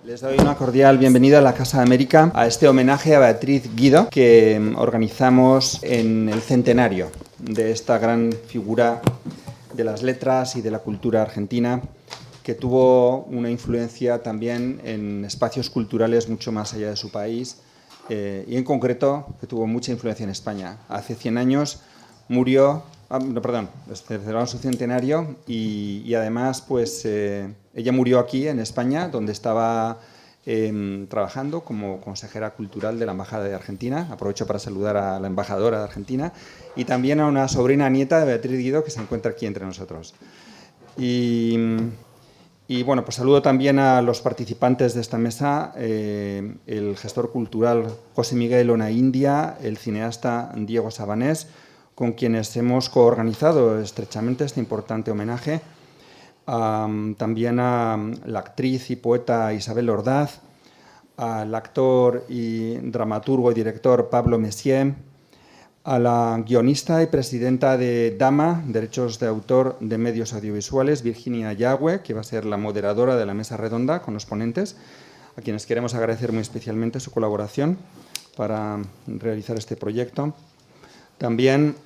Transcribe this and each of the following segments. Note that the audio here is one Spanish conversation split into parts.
Les doy una cordial bienvenida a la Casa de América, a este homenaje a Beatriz Guido que organizamos en el centenario de esta gran figura de las letras y de la cultura argentina, que tuvo una influencia también en espacios culturales mucho más allá de su país y en concreto que tuvo mucha influencia en España. Hace 100 años murió, celebramos su centenario y además pues ella murió aquí en España, donde estaba trabajando como consejera cultural de la Embajada de Argentina. Aprovecho para saludar a la embajadora de Argentina y también a una sobrina nieta de Beatriz Guido que se encuentra aquí entre nosotros. Y bueno, pues saludo también a los participantes de esta mesa, el gestor cultural José Miguel Onaindia, el cineasta Diego Sabanés, con quienes hemos coorganizado estrechamente este importante homenaje, también a la actriz y poeta Isabel Ordaz, al actor y dramaturgo y director Pablo Messier, a la guionista y presidenta de DAMA, Derechos de Autor de Medios Audiovisuales, Virginia Yagüe, que va a ser la moderadora de la mesa redonda con los ponentes, a quienes queremos agradecer muy especialmente su colaboración para realizar este proyecto. También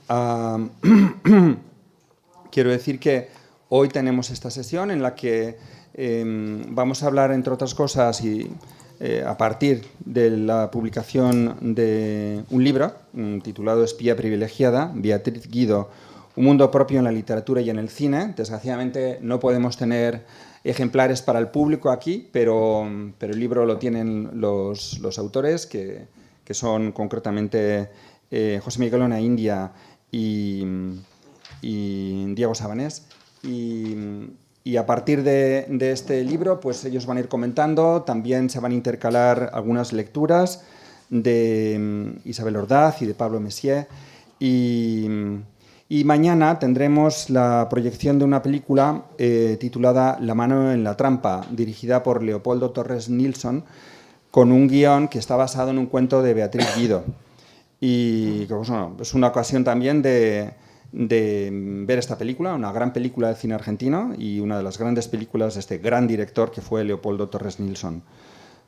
quiero decir que hoy tenemos esta sesión en la que vamos a hablar, entre otras cosas, a partir de la publicación de un libro titulado Espía privilegiada, Beatriz Guido, un mundo propio en la literatura y en el cine. Desgraciadamente no podemos tener ejemplares para el público aquí, pero el libro lo tienen los autores, que son concretamente José Miguel Onaindia y Diego Sabanés. Y a partir de este libro, pues ellos van a ir comentando, también se van a intercalar algunas lecturas de Isabel Ordaz y de Pablo Messier. Y mañana tendremos la proyección de una película titulada La mano en la trampa, dirigida por Leopoldo Torres Nilsson, con un guión que está basado en un cuento de Beatriz Guido. Y pues, bueno, es una ocasión también de ver esta película, una gran película del cine argentino y una de las grandes películas de este gran director que fue Leopoldo Torres Nilsson.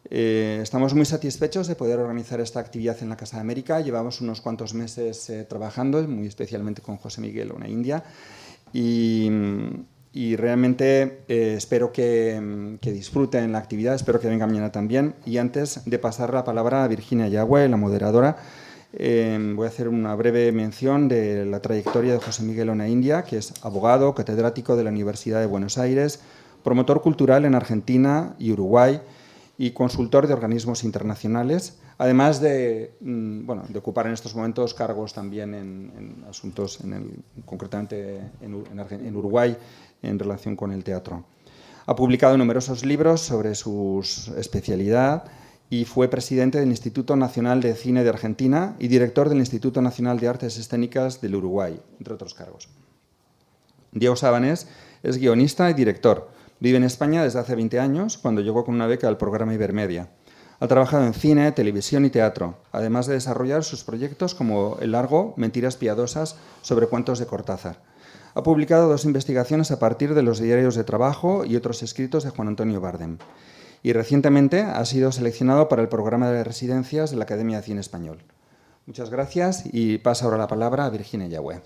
Estamos muy satisfechos de poder organizar esta actividad en la Casa de América. Llevamos unos cuantos meses trabajando, muy especialmente con José Miguel Onaindia, y realmente espero que disfruten la actividad, espero que vengan mañana también. Y antes de pasar la palabra a Virginia Yagüe, la moderadora, voy a hacer una breve mención de la trayectoria de José Miguel Onaindia, que es abogado, catedrático de la Universidad de Buenos Aires, promotor cultural en Argentina y Uruguay y consultor de organismos internacionales, además de ocupar en estos momentos cargos también en asuntos, concretamente en Uruguay, en relación con el teatro. Ha publicado numerosos libros sobre su especialidad y fue presidente del Instituto Nacional de Cine de Argentina y director del Instituto Nacional de Artes Escénicas del Uruguay, entre otros cargos. Diego Sabanés es guionista y director. Vive en España desde hace 20 años, cuando llegó con una beca al programa Ibermedia. Ha trabajado en cine, televisión y teatro, además de desarrollar sus proyectos como el largo Mentiras piadosas sobre cuentos de Cortázar. Ha publicado 2 investigaciones a partir de los diarios de trabajo y otros escritos de Juan Antonio Bardem. Y recientemente ha sido seleccionado para el programa de residencias de la Academia de Cine Español. Muchas gracias y paso ahora la palabra a Virginia Yagüe.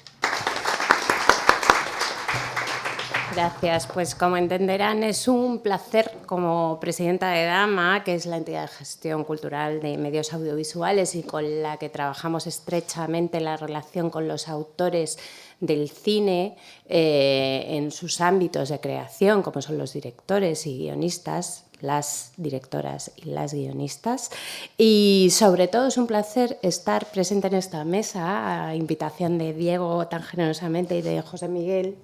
Gracias. Pues como entenderán, es un placer como presidenta de DAMA, que es la entidad de gestión cultural de medios audiovisuales y con la que trabajamos estrechamente la relación con los autores del cine en sus ámbitos de creación, como son los directores y guionistas, las directoras y las guionistas. Y sobre todo es un placer estar presente en esta mesa, a invitación de Diego tan generosamente y de José Miguel,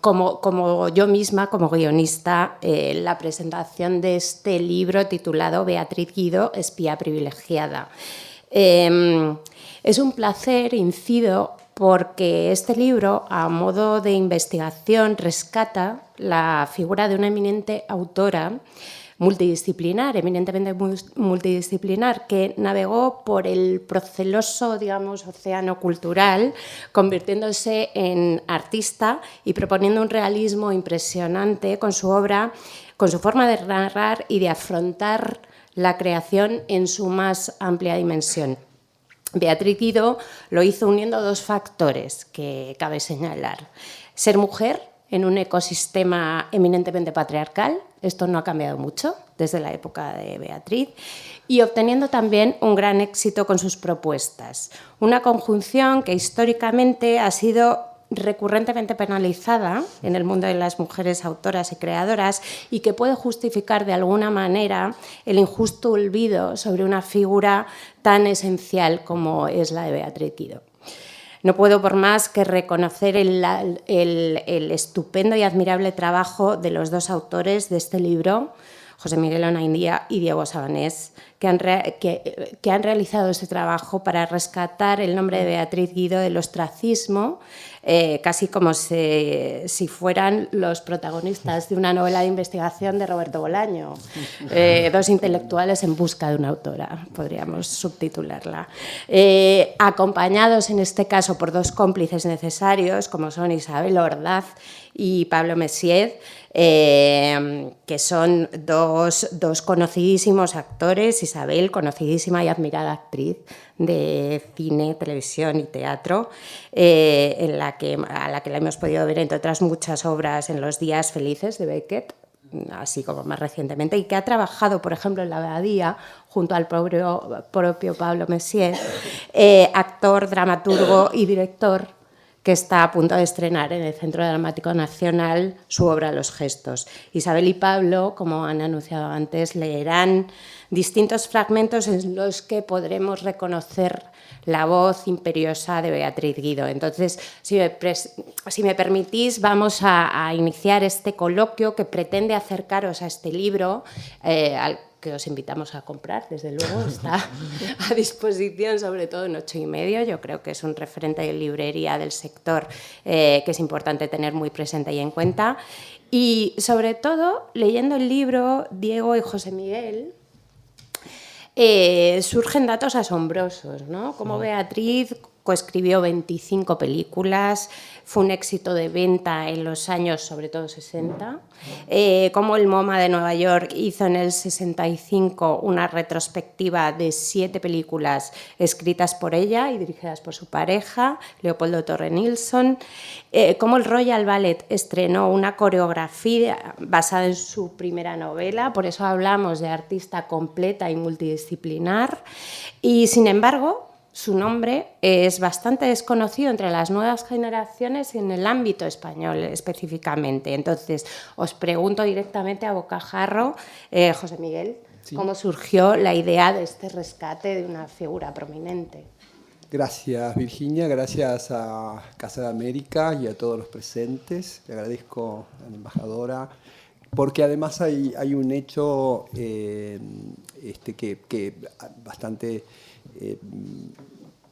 como yo misma, como guionista, la presentación de este libro titulado Beatriz Guido, Espía privilegiada. Es un placer, incido, porque este libro, a modo de investigación, rescata la figura de una eminente autora multidisciplinar, eminentemente multidisciplinar, que navegó por el proceloso, digamos, océano cultural, convirtiéndose en artista y proponiendo un realismo impresionante con su obra, con su forma de narrar y de afrontar la creación en su más amplia dimensión. Beatriz Guido lo hizo uniendo dos factores que cabe señalar. Ser mujer en un ecosistema eminentemente patriarcal, esto no ha cambiado mucho desde la época de Beatriz, y obteniendo también un gran éxito con sus propuestas. Una conjunción que históricamente ha sido recurrentemente penalizada en el mundo de las mujeres autoras y creadoras y que puede justificar de alguna manera el injusto olvido sobre una figura tan esencial como es la de Beatriz Guido. No puedo por más que reconocer el estupendo y admirable trabajo de los dos autores de este libro, José Miguel Onaindia y Diego Sabanés, que han realizado este trabajo para rescatar el nombre de Beatriz Guido del ostracismo, casi como si fueran los protagonistas de una novela de investigación de Roberto Bolaño. Dos intelectuales en busca de una autora, podríamos subtitularla. Acompañados en este caso por dos cómplices necesarios, como son Isabel Ordaz y Pablo Messier, que son dos conocidísimos actores. Isabel, conocidísima y admirada actriz de cine, televisión y teatro, a la que la hemos podido ver, entre otras muchas obras, en Los días felices de Beckett, así como más recientemente, y que ha trabajado, por ejemplo, en La Abadía, junto al propio Pablo Messier, actor, dramaturgo y director, que está a punto de estrenar en el Centro Dramático Nacional su obra Los gestos. Isabel y Pablo, como han anunciado antes, leerán distintos fragmentos en los que podremos reconocer la voz imperiosa de Beatriz Guido. Entonces, si me permitís, vamos a iniciar este coloquio que pretende acercaros a este libro, al que os invitamos a comprar, desde luego, está a disposición, sobre todo en 8,5. Yo creo que es un referente de librería del sector que es importante tener muy presente y en cuenta. Y sobre todo, leyendo el libro, Diego y José Miguel, surgen datos asombrosos, ¿no? Como Beatriz coescribió 25 películas, fue un éxito de venta en los años, sobre todo 60, como el MoMA de Nueva York hizo en el 65 una retrospectiva de 7 películas escritas por ella y dirigidas por su pareja, Leopoldo Torre Nilsson, como el Royal Ballet estrenó una coreografía basada en su primera novela, por eso hablamos de artista completa y multidisciplinar, y sin embargo, su nombre es bastante desconocido entre las nuevas generaciones y en el ámbito español específicamente. Entonces, os pregunto directamente a bocajarro, José Miguel, sí, ¿cómo surgió la idea de este rescate de una figura prominente? Gracias, Virginia, gracias a Casa de América y a todos los presentes. Le agradezco a la embajadora, porque además hay un hecho que bastante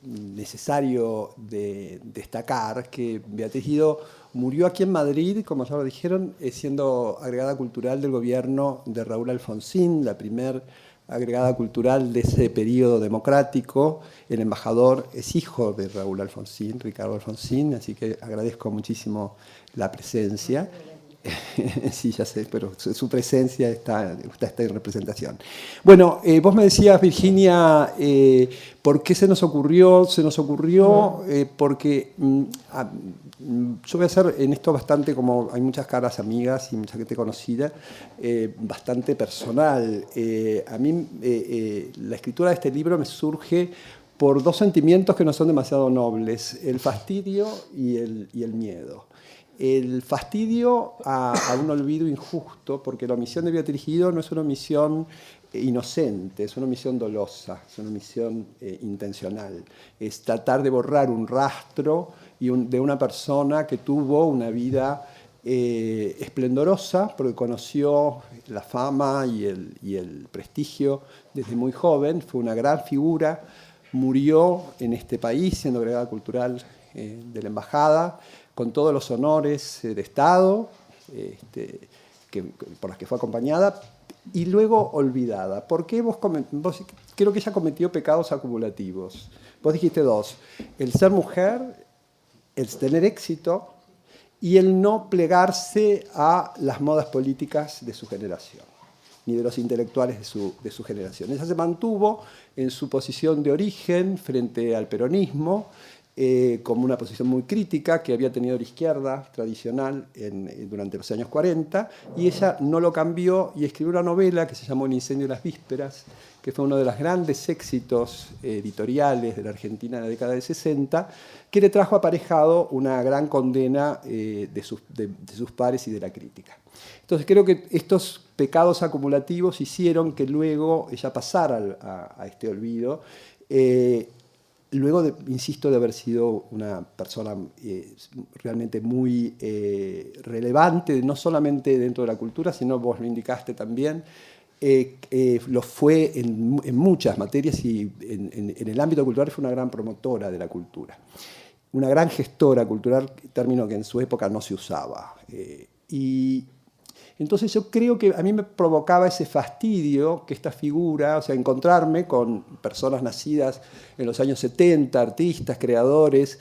necesario de destacar, que Beatriz Guido murió aquí en Madrid, como ya lo dijeron, siendo agregada cultural del gobierno de Raúl Alfonsín, la primer agregada cultural de ese periodo democrático. El embajador es hijo de Raúl Alfonsín, Ricardo Alfonsín, así que agradezco muchísimo la presencia. Sí, ya sé, pero su presencia está en representación. Bueno, vos me decías, Virginia, ¿por qué se nos ocurrió? Se nos ocurrió porque yo voy a hacer en esto bastante, como hay muchas caras amigas y mucha gente conocida, bastante personal. A mí la escritura de este libro me surge por dos sentimientos que no son demasiado nobles, el fastidio y el miedo. El fastidio a un olvido injusto, porque la omisión de Beatriz Guido no es una omisión inocente, es una omisión dolosa, es una omisión intencional. Es tratar de borrar un rastro de una persona que tuvo una vida esplendorosa, porque conoció la fama y el prestigio desde muy joven, fue una gran figura, murió en este país siendo agregada cultural de la embajada, con todos los honores de Estado por los que fue acompañada, y luego olvidada. ¿Por qué vos creo que ella cometió pecados acumulativos? Vos dijiste dos: el ser mujer, el tener éxito y el no plegarse a las modas políticas de su generación, ni de los intelectuales de su generación. Ella se mantuvo en su posición de origen frente al peronismo, como una posición muy crítica que había tenido la izquierda tradicional durante los años 40, y ella no lo cambió y escribió una novela que se llamó El incendio de las vísperas, que fue uno de los grandes éxitos editoriales de la Argentina en la década del 60, que le trajo aparejado una gran condena de sus pares y de la crítica. Entonces creo que estos pecados acumulativos hicieron que luego ella pasara a este olvido, luego, insisto, de haber sido una persona realmente muy relevante, no solamente dentro de la cultura, sino, vos lo indicaste también, lo fue en muchas materias y en el ámbito cultural fue una gran promotora de la cultura. Una gran gestora cultural, término que en su época no se usaba. Y entonces yo creo que a mí me provocaba ese fastidio que esta figura, o sea, encontrarme con personas nacidas en los años 70, artistas, creadores,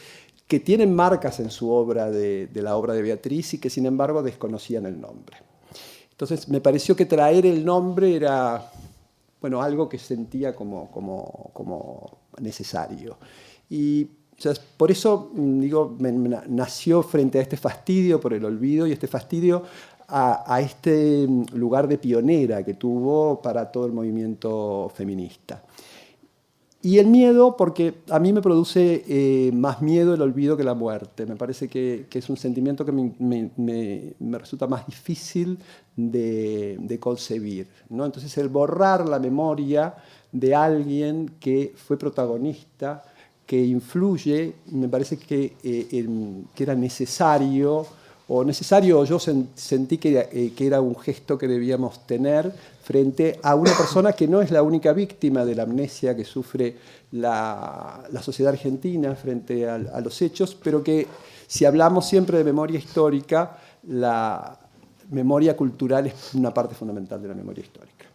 que tienen marcas en su obra de la obra de Beatriz y que sin embargo desconocían el nombre. Entonces me pareció que traer el nombre era, bueno, algo que sentía como necesario. Y o sea, por eso, digo, nació frente a este fastidio por el olvido y este fastidio a este lugar de pionera que tuvo para todo el movimiento feminista. Y el miedo, porque a mí me produce más miedo el olvido que la muerte. Me parece que es un sentimiento que me resulta más difícil de concebir, ¿no? Entonces el borrar la memoria de alguien que fue protagonista, que influye, me parece que era necesario, o yo sentí que era un gesto que debíamos tener frente a una persona que no es la única víctima de la amnesia que sufre la sociedad argentina frente a los hechos, pero que si hablamos siempre de memoria histórica, la memoria cultural es una parte fundamental de la memoria histórica.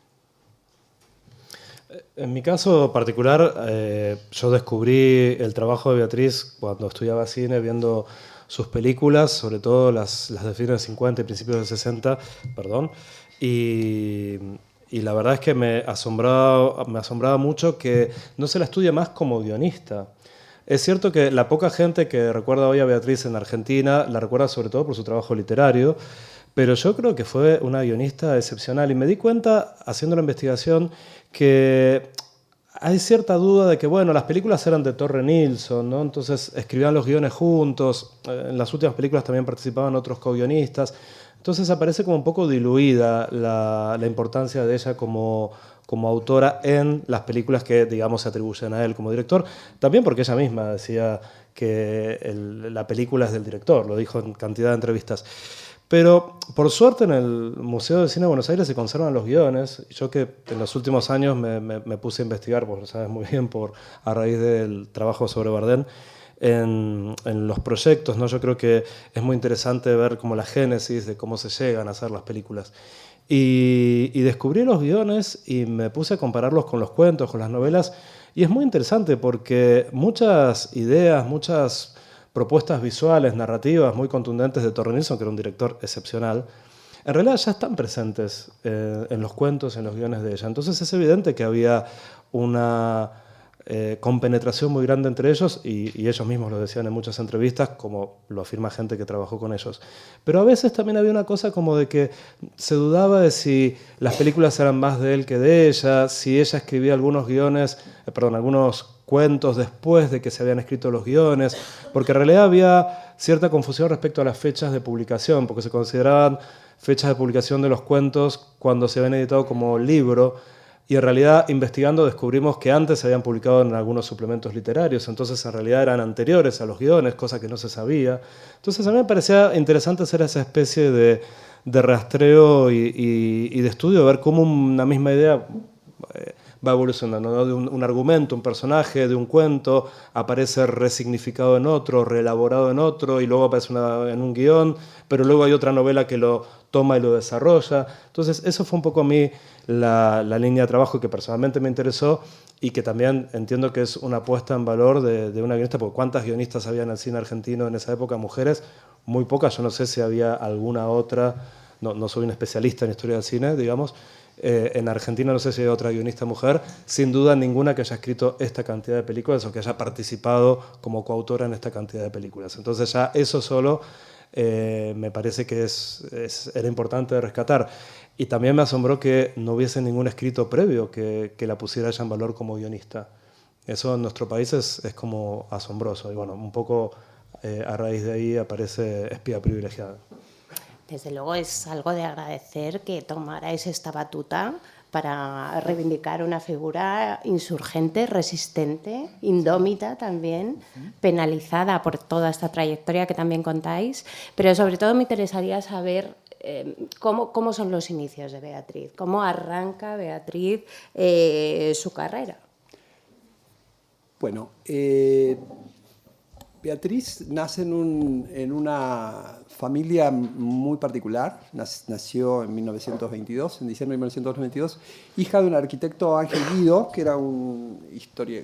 En mi caso particular, yo descubrí el trabajo de Beatriz cuando estudiaba cine, viendo sus películas, sobre todo las de fines de 50 y principios de 60, perdón, y la verdad es que me asombraba mucho que no se la estudia más como guionista. Es cierto que la poca gente que recuerda hoy a Beatriz en Argentina la recuerda sobre todo por su trabajo literario, pero yo creo que fue una guionista excepcional y me di cuenta, haciendo la investigación, que hay cierta duda de que, bueno, las películas eran de Torre Nilsson, ¿no? Entonces escribían los guiones juntos, en las últimas películas también participaban otros co-guionistas, entonces aparece como un poco diluida la importancia de ella como autora en las películas que, digamos, se atribuyen a él como director, también porque ella misma decía que la película es del director, lo dijo en cantidad de entrevistas. Pero, por suerte, en el Museo de Cine de Buenos Aires se conservan los guiones. Yo que en los últimos años me puse a investigar, pues lo sabes muy bien, a raíz del trabajo sobre Bardem, en los proyectos, ¿no? Yo creo que es muy interesante ver como la génesis de cómo se llegan a hacer las películas. Y descubrí los guiones y me puse a compararlos con los cuentos, con las novelas. Y es muy interesante porque muchas ideas, muchas propuestas visuales, narrativas muy contundentes de Torre Nilsson, que era un director excepcional, en realidad ya están presentes en los cuentos, en los guiones de ella. Entonces es evidente que había una compenetración muy grande entre ellos y ellos mismos lo decían en muchas entrevistas, como lo afirma gente que trabajó con ellos. Pero a veces también había una cosa como de que se dudaba de si las películas eran más de él que de ella, si ella escribía algunos cuentos después de que se habían escrito los guiones, porque en realidad había cierta confusión respecto a las fechas de publicación, porque se consideraban fechas de publicación de los cuentos cuando se habían editado como libro, y en realidad investigando descubrimos que antes se habían publicado en algunos suplementos literarios, entonces en realidad eran anteriores a los guiones, cosa que no se sabía. Entonces a mí me parecía interesante hacer esa especie de rastreo y de estudio, ver cómo una misma idea va evolucionando, ¿no? De un argumento, un personaje, de un cuento, aparece resignificado en otro, reelaborado en otro, y luego aparece en un guión, pero luego hay otra novela que lo toma y lo desarrolla. Entonces, eso fue un poco a mí la línea de trabajo que personalmente me interesó y que también entiendo que es una puesta en valor de una guionista, porque ¿cuántas guionistas había en el cine argentino en esa época? Mujeres, muy pocas. Yo no sé si había alguna otra, no soy un especialista en historia del cine, digamos. En Argentina no sé si hay otra guionista mujer, sin duda ninguna que haya escrito esta cantidad de películas o que haya participado como coautora en esta cantidad de películas. Entonces ya eso solo me parece que era importante de rescatar. Y también me asombró que no hubiese ningún escrito previo que la pusiera ella en valor como guionista. Eso en nuestro país es como asombroso. Y bueno, un poco a raíz de ahí aparece Espía Privilegiada. Desde luego es algo de agradecer que tomarais esta batuta para reivindicar una figura insurgente, resistente, indómita también, penalizada por toda esta trayectoria que también contáis, pero sobre todo me interesaría saber cómo son los inicios de Beatriz, cómo arranca Beatriz su carrera. Bueno, Beatriz nace en una familia muy particular. Nació en 1922, en diciembre de 1922, hija de un arquitecto, Ángel Guido, que era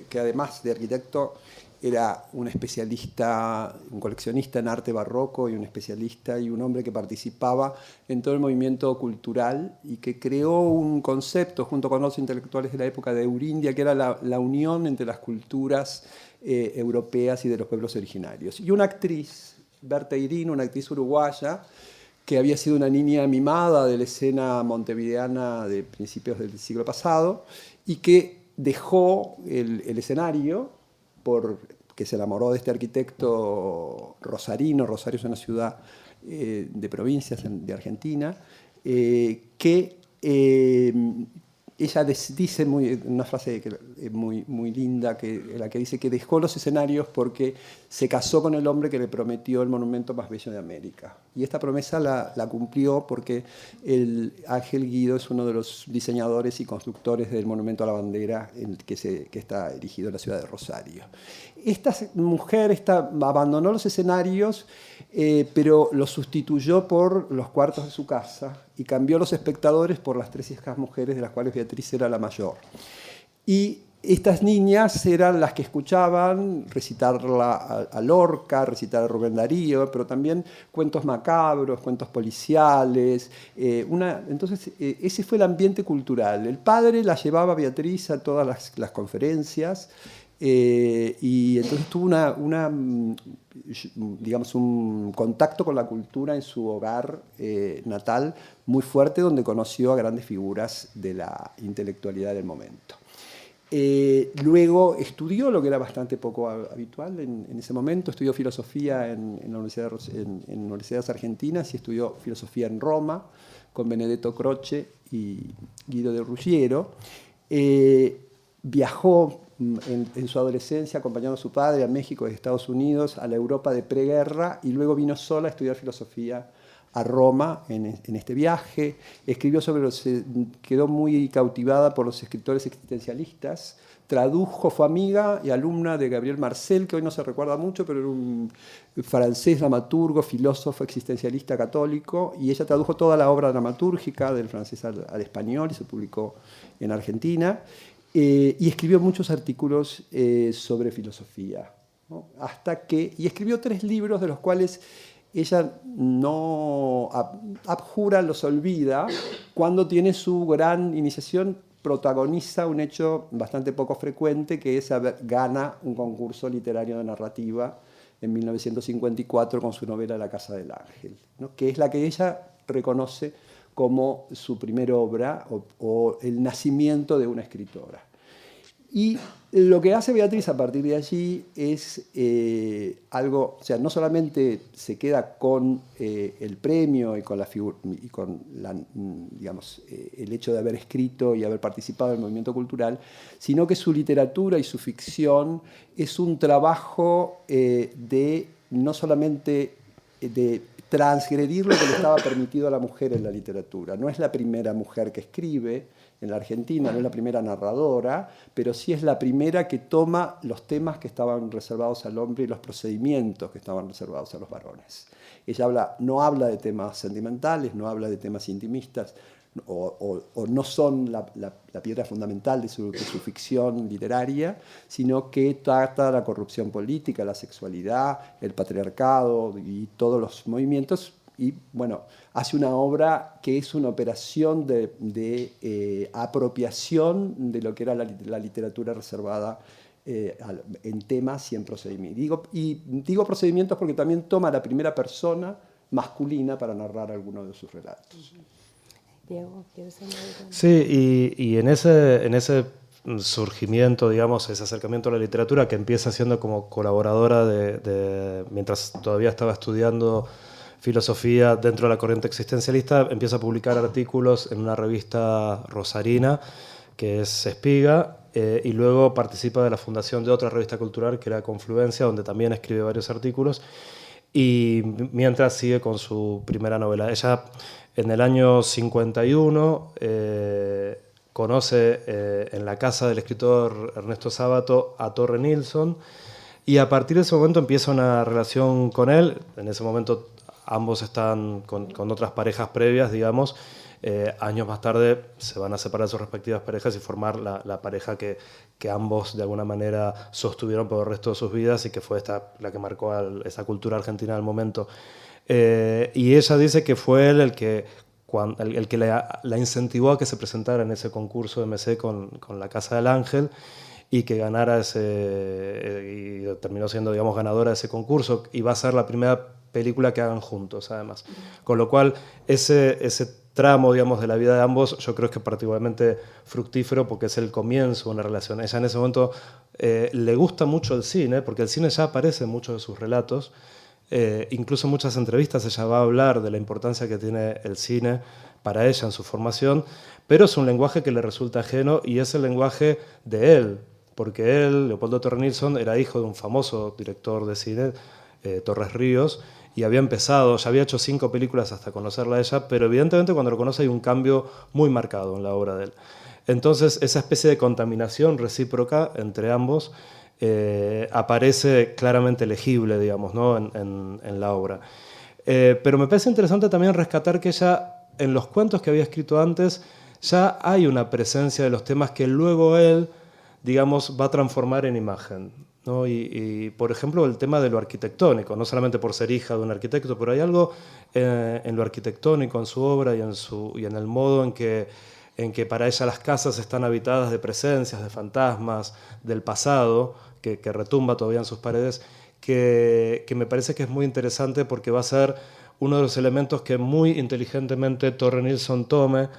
que además de arquitecto era un especialista, un coleccionista en arte barroco y un especialista y un hombre que participaba en todo el movimiento cultural y que creó un concepto junto con otros intelectuales de la época de Eurindia, que era la unión entre las culturas europeas y de los pueblos originarios. Y una actriz, Berta Irino, una actriz uruguaya, que había sido una niña mimada de la escena montevideana de principios del siglo pasado y que dejó el escenario porque se enamoró de este arquitecto rosarino. Rosario es una ciudad de provincias de Argentina, que ella dice una frase muy linda, la que dice que dejó los escenarios porque se casó con el hombre que le prometió el monumento más bello de América. Y esta promesa la cumplió porque el Ángel Guido es uno de los diseñadores y constructores del monumento a la bandera que está erigido en la ciudad de Rosario. Esta mujer abandonó los escenarios, pero los sustituyó por los cuartos de su casa y cambió los espectadores por las 3 hijas mujeres, de las cuales Beatriz era la mayor. Y estas niñas eran las que escuchaban recitar a Lorca, recitar a Rubén Darío, pero también cuentos macabros, cuentos policiales. Entonces, ese fue el ambiente cultural. El padre la llevaba a Beatriz a todas las conferencias, y entonces tuvo digamos, un contacto con la cultura en su hogar natal muy fuerte, donde conoció a grandes figuras de la intelectualidad del momento. Luego estudió, lo que era bastante poco habitual en ese momento, estudió filosofía en universidades argentinas y estudió filosofía en Roma con Benedetto Croce y Guido de Ruggiero. Viajó en su adolescencia acompañando a su padre a México y Estados Unidos, a la Europa de preguerra, y luego vino sola a estudiar filosofía a Roma en este viaje. Escribió quedó muy cautivada por los escritores existencialistas, fue amiga y alumna de Gabriel Marcel, que hoy no se recuerda mucho, pero era un francés dramaturgo, filósofo, existencialista católico, y ella tradujo toda la obra dramatúrgica del francés al español y se publicó en Argentina. Y escribió muchos artículos sobre filosofía, ¿no? Y escribió 3 libros, de los cuales ella no abjura, los olvida. Cuando tiene su gran iniciación, protagoniza un hecho bastante poco frecuente, que es gana un concurso literario de narrativa en 1954 con su novela La Casa del Ángel, ¿no? Que es la que ella reconoce como su primera obra o el nacimiento de una escritora. Y lo que hace Beatriz a partir de allí es algo, o sea, no solamente se queda con el premio y con digamos, el hecho de haber escrito y haber participado en el movimiento cultural, sino que su literatura y su ficción es un trabajo de no solamente de transgredir lo que le estaba permitido a la mujer en la literatura. No es la primera mujer que escribe en la Argentina, no es la primera narradora, pero sí es la primera que toma los temas que estaban reservados al hombre y los procedimientos que estaban reservados a los varones. Ella no habla de temas sentimentales, no habla de temas intimistas, o no son la piedra fundamental de su ficción literaria, sino que trata la corrupción política, la sexualidad, el patriarcado y todos los movimientos. Y bueno, hace una obra que es una operación de apropiación de lo que era la literatura reservada en temas y en procedimientos. Y digo procedimientos porque también toma la primera persona masculina para narrar algunos de sus relatos. Diego, ¿quieres añadir algo? Sí, y en ese surgimiento, digamos, ese acercamiento a la literatura, que empieza siendo como colaboradora mientras todavía estaba estudiando filosofía dentro de la corriente existencialista, empieza a publicar artículos en una revista rosarina, que es Espiga, y luego participa de la fundación de otra revista cultural, que era Confluencia, donde también escribe varios artículos, y mientras sigue con su primera novela. Ella, en el año 51, conoce en la casa del escritor Ernesto Sábato a Torre Nilsson, y a partir de ese momento empieza una relación con él. En ese momento ambos están con otras parejas previas, digamos. Años más tarde se van a separar de sus respectivas parejas y formar la pareja que ambos de alguna manera sostuvieron por el resto de sus vidas y que fue la que marcó esa cultura argentina del momento. Y ella dice que fue él el que la incentivó a que se presentara en ese concurso de MC con la Casa del Ángel, y que ganara y terminó siendo, digamos, ganadora de ese concurso, y va a ser la primera película que hagan juntos, además. Con lo cual, ese tramo, digamos, de la vida de ambos, yo creo que es particularmente fructífero porque es el comienzo de una relación. Ella en ese momento le gusta mucho el cine, porque el cine ya aparece en muchos de sus relatos. Incluso en muchas entrevistas ella va a hablar de la importancia que tiene el cine para ella en su formación, pero es un lenguaje que le resulta ajeno, y es el lenguaje de él, porque él, Leopoldo Torre Nilsson, era hijo de un famoso director de cine, Torres Ríos, y ya había hecho 5 películas hasta conocerla a ella, pero evidentemente cuando lo conoce hay un cambio muy marcado en la obra de él. Entonces esa especie de contaminación recíproca entre ambos aparece claramente legible, digamos, ¿no? en la obra. Pero me parece interesante también rescatar que ella, en los cuentos que había escrito antes, ya hay una presencia de los temas que luego él, digamos, va a transformar en imagen, ¿no? Y, por ejemplo, el tema de lo arquitectónico, no solamente por ser hija de un arquitecto, pero hay algo en lo arquitectónico, en su obra y en el modo en que para ella las casas están habitadas de presencias, de fantasmas, del pasado, que retumba todavía en sus paredes, que me parece que es muy interesante, porque va a ser uno de los elementos que muy inteligentemente Torre Nilsson tome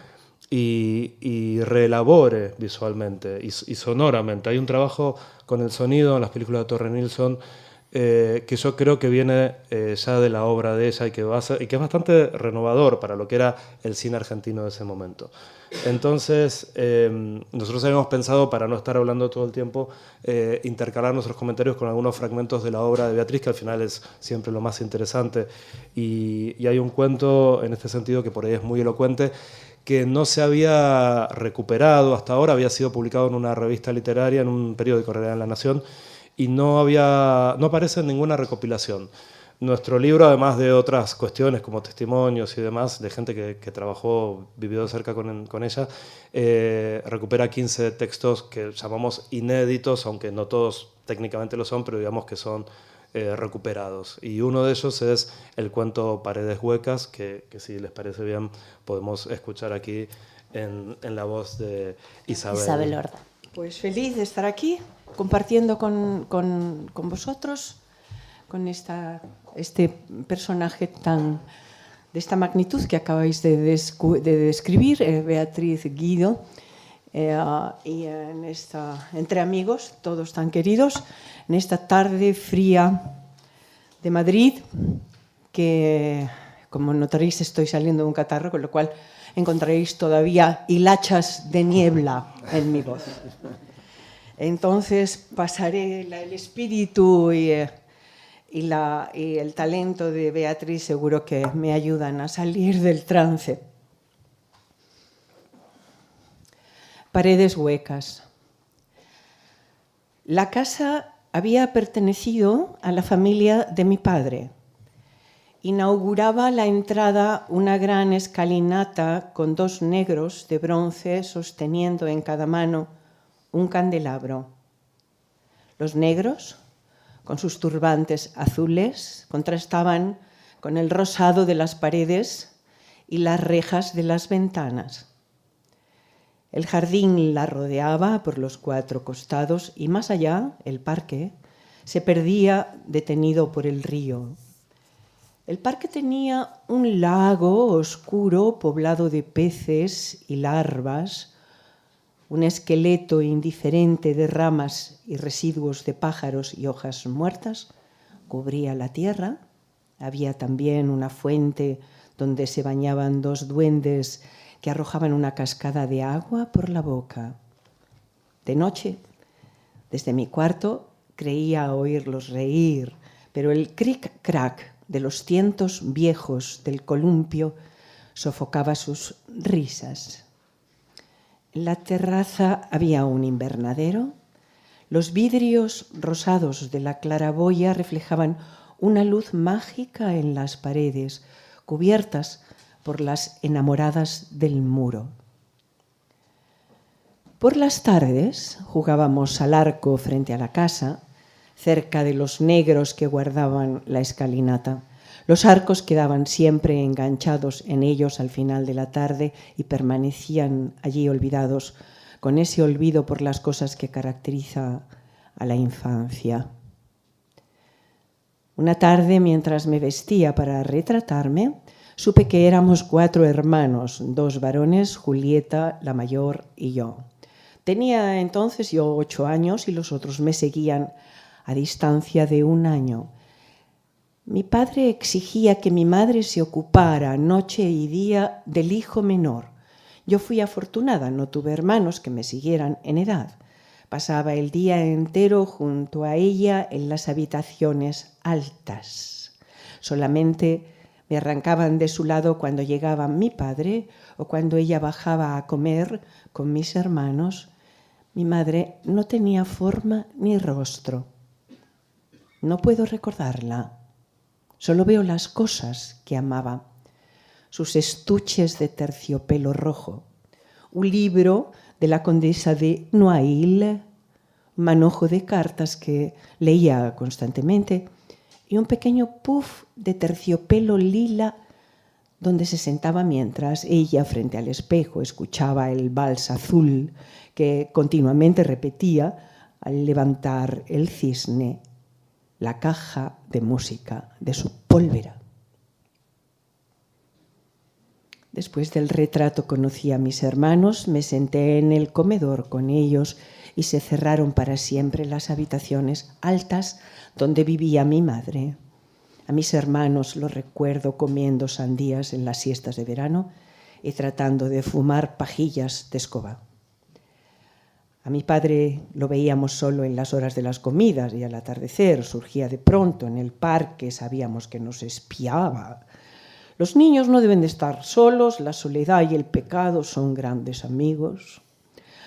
y reelabore visualmente y sonoramente. Hay un trabajo con el sonido en las películas de Torre Nilsson que yo creo que viene ya de la obra de ella, y que es bastante renovador para lo que era el cine argentino de ese momento. Entonces, nosotros habíamos pensado, para no estar hablando todo el tiempo, intercalar nuestros comentarios con algunos fragmentos de la obra de Beatriz, que al final es siempre lo más interesante. Y hay un cuento en este sentido que por ahí es muy elocuente, que no se había recuperado hasta ahora, había sido publicado en una revista literaria, en un periódico de La Nación, y no aparece en ninguna recopilación. Nuestro libro, además de otras cuestiones como testimonios y demás, de gente que trabajó, vivió de cerca con ella, recupera 15 textos que llamamos inéditos, aunque no todos técnicamente lo son, pero digamos que son recuperados. Y uno de ellos es el cuento Paredes Huecas, que si les parece bien podemos escuchar aquí en la voz de Isabel Horda. Pues feliz de estar aquí, compartiendo con vosotros, con este personaje de esta magnitud que acabáis de describir, Beatriz Guido, y entre amigos, todos tan queridos, en esta tarde fría de Madrid, que, como notaréis, estoy saliendo de un catarro, con lo cual encontraréis todavía hilachas de niebla en mi voz. Entonces pasaré el espíritu y el talento de Beatriz, seguro que me ayudan a salir del trance. Paredes Huecas. La casa había pertenecido a la familia de mi padre inauguraba la entrada una gran escalinata con 2 negros de bronce sosteniendo en cada mano un candelabro. Los negros, con sus turbantes azules, contrastaban con el rosado de las paredes y las rejas de las ventanas. El jardín la rodeaba por los 4 costados y más allá, el parque, se perdía detenido por el río. El parque tenía un lago oscuro poblado de peces y larvas, un esqueleto indiferente de ramas y residuos de pájaros y hojas muertas cubría la tierra. Había también una fuente donde se bañaban 2 duendes que arrojaban una cascada de agua por la boca. De noche, desde mi cuarto, creía oírlos reír, pero el cric-crac de los tientos viejos del columpio sofocaba sus risas. En la terraza había un invernadero. Los vidrios rosados de la claraboya reflejaban una luz mágica en las paredes, cubiertas por las enamoradas del muro. Por las tardes jugábamos al arco frente a la casa, cerca de los negros que guardaban la escalinata. Los arcos quedaban siempre enganchados en ellos al final de la tarde y permanecían allí olvidados, con ese olvido por las cosas que caracteriza a la infancia. Una tarde, mientras me vestía para retratarme, supe que éramos 4 hermanos, 2 varones, Julieta, la mayor, y yo. Tenía entonces yo 8 años y los otros me seguían a distancia de 1 año. Mi padre exigía que mi madre se ocupara noche y día del hijo menor. Yo fui afortunada, no tuve hermanos que me siguieran en edad. Pasaba el día entero junto a ella en las habitaciones altas. Solamente me arrancaban de su lado cuando llegaba mi padre o cuando ella bajaba a comer con mis hermanos. Mi madre no tenía forma ni rostro. No puedo recordarla. Solo veo las cosas que amaba. Sus estuches de terciopelo rojo, un libro de la condesa de Noailles, un manojo de cartas que leía constantemente y un pequeño puff de terciopelo lila donde se sentaba mientras ella, frente al espejo, escuchaba el vals azul que continuamente repetía al levantar el cisne, la caja de música de su pólvora. Después del retrato conocí a mis hermanos, me senté en el comedor con ellos y se cerraron para siempre las habitaciones altas donde vivía mi madre. A mis hermanos los recuerdo comiendo sandías en las siestas de verano y tratando de fumar pajillas de escoba. A mi padre lo veíamos solo en las horas de las comidas y al atardecer surgía de pronto en el parque, sabíamos que nos espiaba. Los niños no deben de estar solos, la soledad y el pecado son grandes amigos.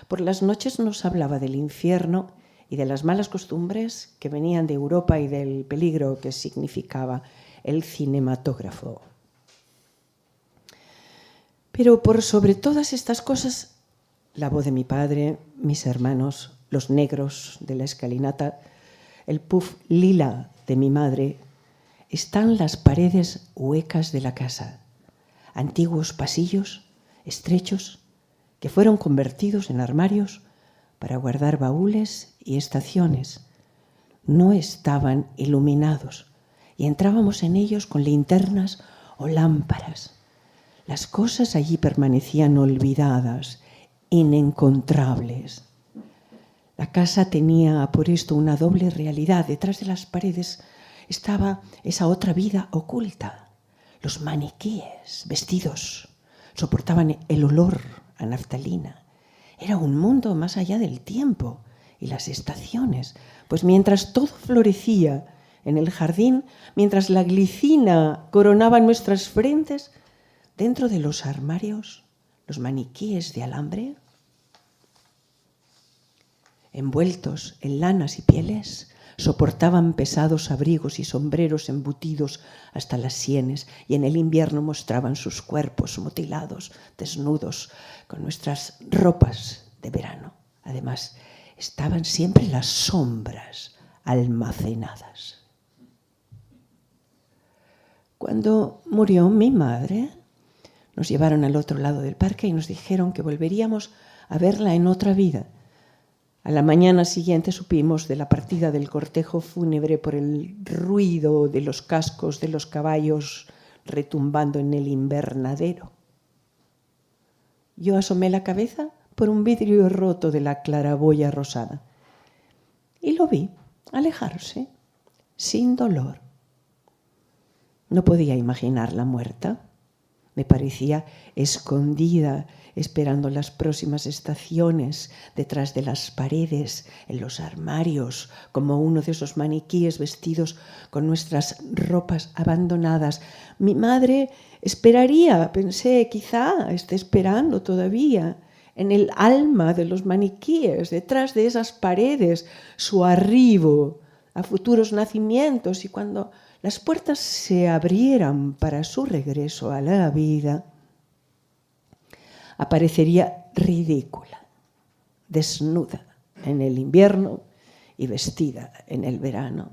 Por las noches nos hablaba del infierno y de las malas costumbres que venían de Europa y del peligro que significaba el cinematógrafo. Pero por sobre todas estas cosas, la voz de mi padre, mis hermanos, los negros de la escalinata, el puff lila de mi madre, están las paredes huecas de la casa, antiguos pasillos estrechos que fueron convertidos en armarios para guardar baúles y estaciones. No estaban iluminados y entrábamos en ellos con linternas o lámparas. Las cosas allí permanecían olvidadas, inencontrables. La casa tenía por esto una doble realidad. Detrás de las paredes estaba esa otra vida oculta. Los maniquíes vestidos soportaban el olor a naftalina. Era un mundo más allá del tiempo y las estaciones, pues mientras todo florecía en el jardín, mientras la glicina coronaba nuestras frentes, dentro de los armarios, los maniquíes de alambre, envueltos en lanas y pieles, Soportaban pesados abrigos y sombreros embutidos hasta las sienes y en el invierno mostraban sus cuerpos mutilados, desnudos, con nuestras ropas de verano. Además, estaban siempre las sombras almacenadas. Cuando murió mi madre, nos llevaron al otro lado del parque y nos dijeron que volveríamos a verla en otra vida. A la mañana siguiente supimos de la partida del cortejo fúnebre por el ruido de los cascos de los caballos retumbando en el invernadero. Yo asomé la cabeza por un vidrio roto de la claraboya rosada y lo vi alejarse sin dolor. No podía imaginarla muerta. Me parecía escondida, esperando las próximas estaciones, detrás de las paredes, en los armarios, como uno de esos maniquíes vestidos con nuestras ropas abandonadas. Mi madre esperaría, pensé, quizá esté esperando todavía, en el alma de los maniquíes, detrás de esas paredes, su arribo a futuros nacimientos, y cuando las puertas se abrieran para su regreso a la vida, aparecería ridícula, desnuda en el invierno y vestida en el verano.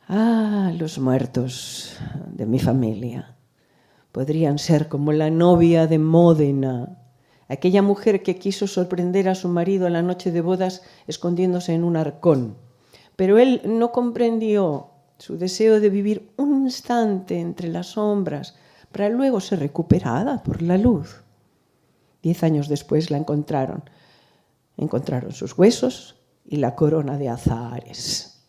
Ah, los muertos de mi familia podrían ser como la novia de Módena, aquella mujer que quiso sorprender a su marido en la noche de bodas escondiéndose en un arcón. Pero él no comprendió su deseo de vivir un instante entre las sombras para luego ser recuperada por la luz. 10 años después la encontraron. Encontraron sus huesos y la corona de azahares.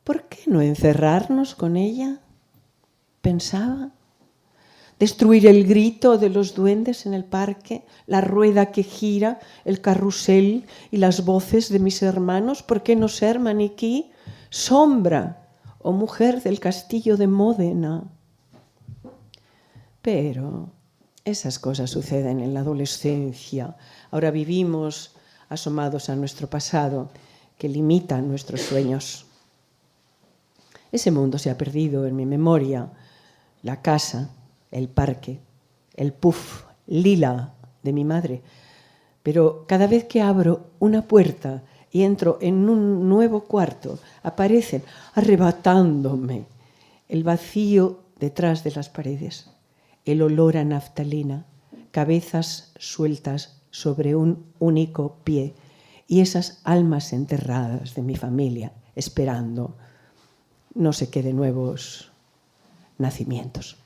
¿Por qué no encerrarnos con ella? Pensaba. Destruir el grito de los duendes en el parque, la rueda que gira, el carrusel y las voces de mis hermanos. ¿Por qué no ser maniquí, sombra o mujer del castillo de Módena? Pero esas cosas suceden en la adolescencia. Ahora vivimos asomados a nuestro pasado que limita nuestros sueños. Ese mundo se ha perdido en mi memoria. La casa, el parque, el puff lila de mi madre. Pero cada vez que abro una puerta y entro en un nuevo cuarto, aparecen arrebatándome el vacío detrás de las paredes, el olor a naftalina, cabezas sueltas sobre un único pie y esas almas enterradas de mi familia esperando no sé qué de nuevos nacimientos.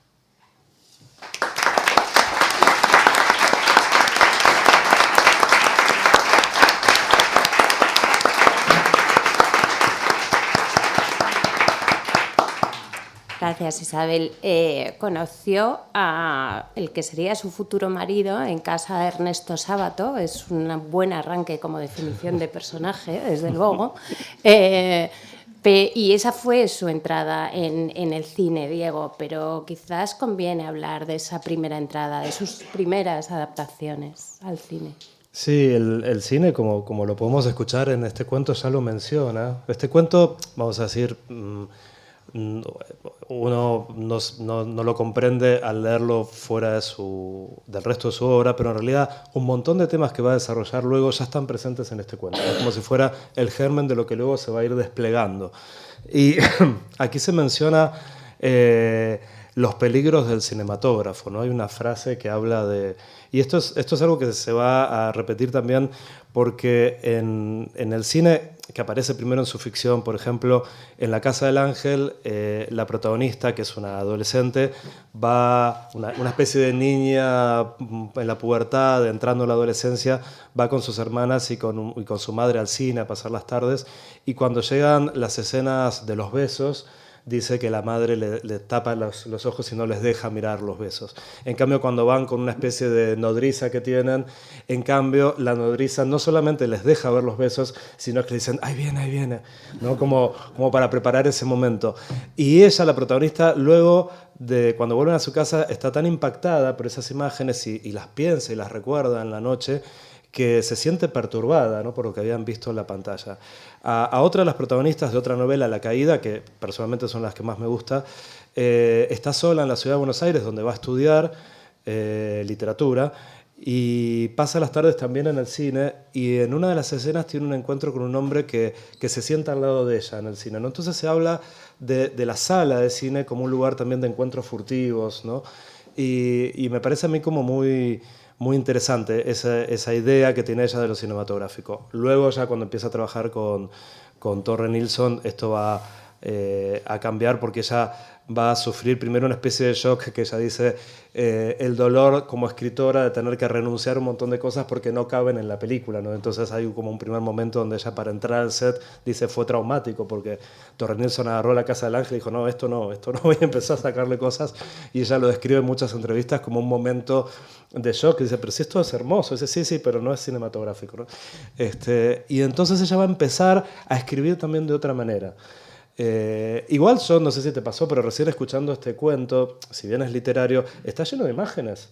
Gracias, Isabel. Conoció a el que sería su futuro marido en casa de Ernesto Sábato. Es un buen arranque como definición de personaje, desde luego. Y esa fue su entrada en el cine, Diego, pero quizás conviene hablar de esa primera entrada, de sus primeras adaptaciones al cine. Sí, el cine, como lo podemos escuchar en este cuento, ya lo menciona. Este cuento, vamos a decir, uno no lo comprende al leerlo fuera del resto de su obra, pero en realidad un montón de temas que va a desarrollar luego ya están presentes en este cuento. Es como si fuera el germen de lo que luego se va a ir desplegando. Y aquí se menciona los peligros del cinematógrafo, ¿no? Hay una frase que habla de... Y esto es algo que se va a repetir también porque en el cine, que aparece primero en su ficción, por ejemplo, en La Casa del Ángel, la protagonista, que es una adolescente, va, una especie de niña en la pubertad, entrando en la adolescencia, va con sus hermanas y con su madre al cine a pasar las tardes, y cuando llegan las escenas de los besos, dice que la madre le tapa los ojos y no les deja mirar los besos. En cambio, cuando van con una especie de nodriza que tienen, en cambio, la nodriza no solamente les deja ver los besos, sino que le dicen, ahí viene, ¿no? Como para preparar ese momento. Y ella, la protagonista, luego, cuando vuelven a su casa, está tan impactada por esas imágenes y las piensa y las recuerda en la noche, que se siente perturbada, ¿no?, por lo que habían visto en la pantalla. A otra de las protagonistas de otra novela, La Caída, que personalmente son las que más me gusta, está sola en la ciudad de Buenos Aires, donde va a estudiar literatura, y pasa las tardes también en el cine, y en una de las escenas tiene un encuentro con un hombre que se sienta al lado de ella en el cine, ¿no? Entonces se habla de la sala de cine como un lugar también de encuentros furtivos, ¿no? Y me parece a mí como muy interesante esa idea que tiene ella de lo cinematográfico. Luego ya cuando empieza a trabajar con Torre Nilsson, esto va a cambiar, porque ella va a sufrir primero una especie de shock, que ella dice el dolor como escritora de tener que renunciar a un montón de cosas porque no caben en la película, ¿no? Entonces hay como un primer momento donde ella, para entrar al set, dice fue traumático porque Torre Nilsson agarró La Casa del Ángel y dijo no, esto no, y empezó a sacarle cosas, y ella lo describe en muchas entrevistas como un momento de shock, y dice, pero si esto es hermoso, dice, sí, pero no es cinematográfico, ¿no? Y entonces ella va a empezar a escribir también de otra manera. Igual yo, no sé si te pasó, pero recién escuchando este cuento, si bien es literario, está lleno de imágenes,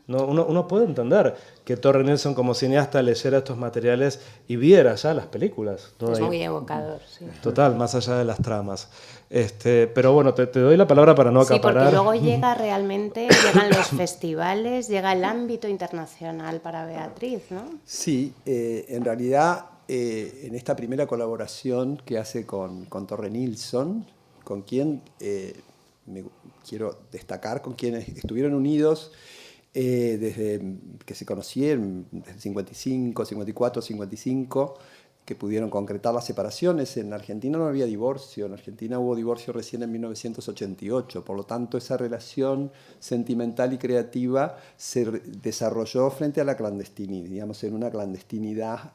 ¿no? Uno puede entender que Torre Nilsson como cineasta leyera estos materiales y viera ya las películas, ¿no? Es muy evocador, sí. Total, más allá de las tramas. Pero bueno, te doy la palabra para no acaparar. Sí, porque luego llegan los festivales, llega el ámbito internacional para Beatriz, ¿no? Sí, en realidad en esta primera colaboración que hace con Torre Nilsson, con quien quiero destacar, con quienes estuvieron unidos desde que se conocieron, desde el 55, 54, 55, que pudieron concretar las separaciones. En Argentina no había divorcio, en Argentina hubo divorcio recién en 1988, por lo tanto esa relación sentimental y creativa se desarrolló frente a la clandestinidad, digamos, en una clandestinidad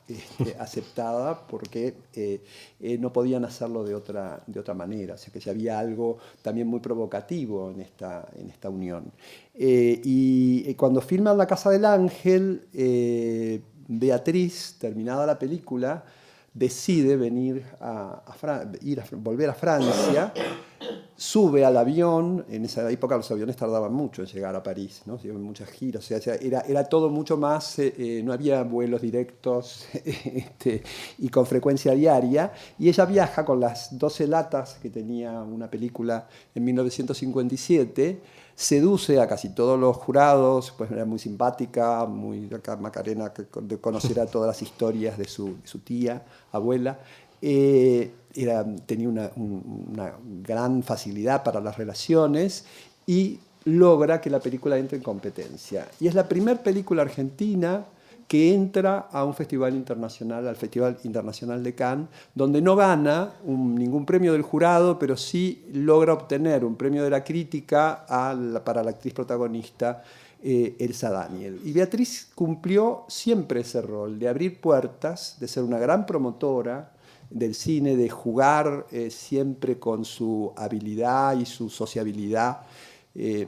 aceptada, porque no podían hacerlo de otra manera, o sea que ya había algo también muy provocativo en esta unión. Y cuando filman La Casa del Ángel, Beatriz, terminada la película, decide volver a Francia, sube al avión. En esa época los aviones tardaban mucho en llegar a París, ¿no? Muchas giras, o sea, era todo mucho más, no había vuelos directos y con frecuencia diaria, y ella viaja con las 12 latas que tenía una película en 1957, seduce a casi todos los jurados, pues era muy simpática, acá Macarena, que conocerá todas las historias de su tía, abuela. Tenía una gran facilidad para las relaciones y logra que la película entre en competencia. Y es la primera película argentina que entra a un festival internacional, al Festival Internacional de Cannes, donde no gana ningún premio del jurado, pero sí logra obtener un premio de la crítica para la actriz protagonista, Elsa Daniel. Y Beatriz cumplió siempre ese rol de abrir puertas, de ser una gran promotora del cine, de jugar siempre con su habilidad y su sociabilidad.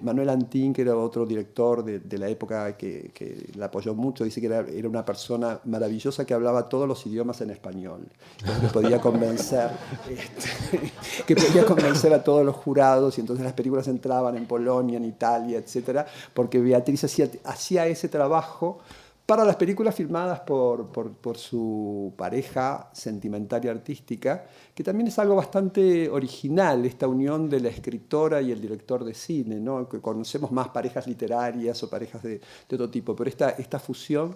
Manuel Antín, que era otro director de la época que la apoyó mucho, dice que era una persona maravillosa que hablaba todos los idiomas en español, que podía convencer, a todos los jurados, y entonces las películas entraban en Polonia, en Italia, etc., porque Beatriz hacía ese trabajo para las películas filmadas por su pareja sentimental y artística, que también es algo bastante original, esta unión de la escritora y el director de cine, ¿no? Que conocemos más parejas literarias o parejas de otro tipo, pero esta fusión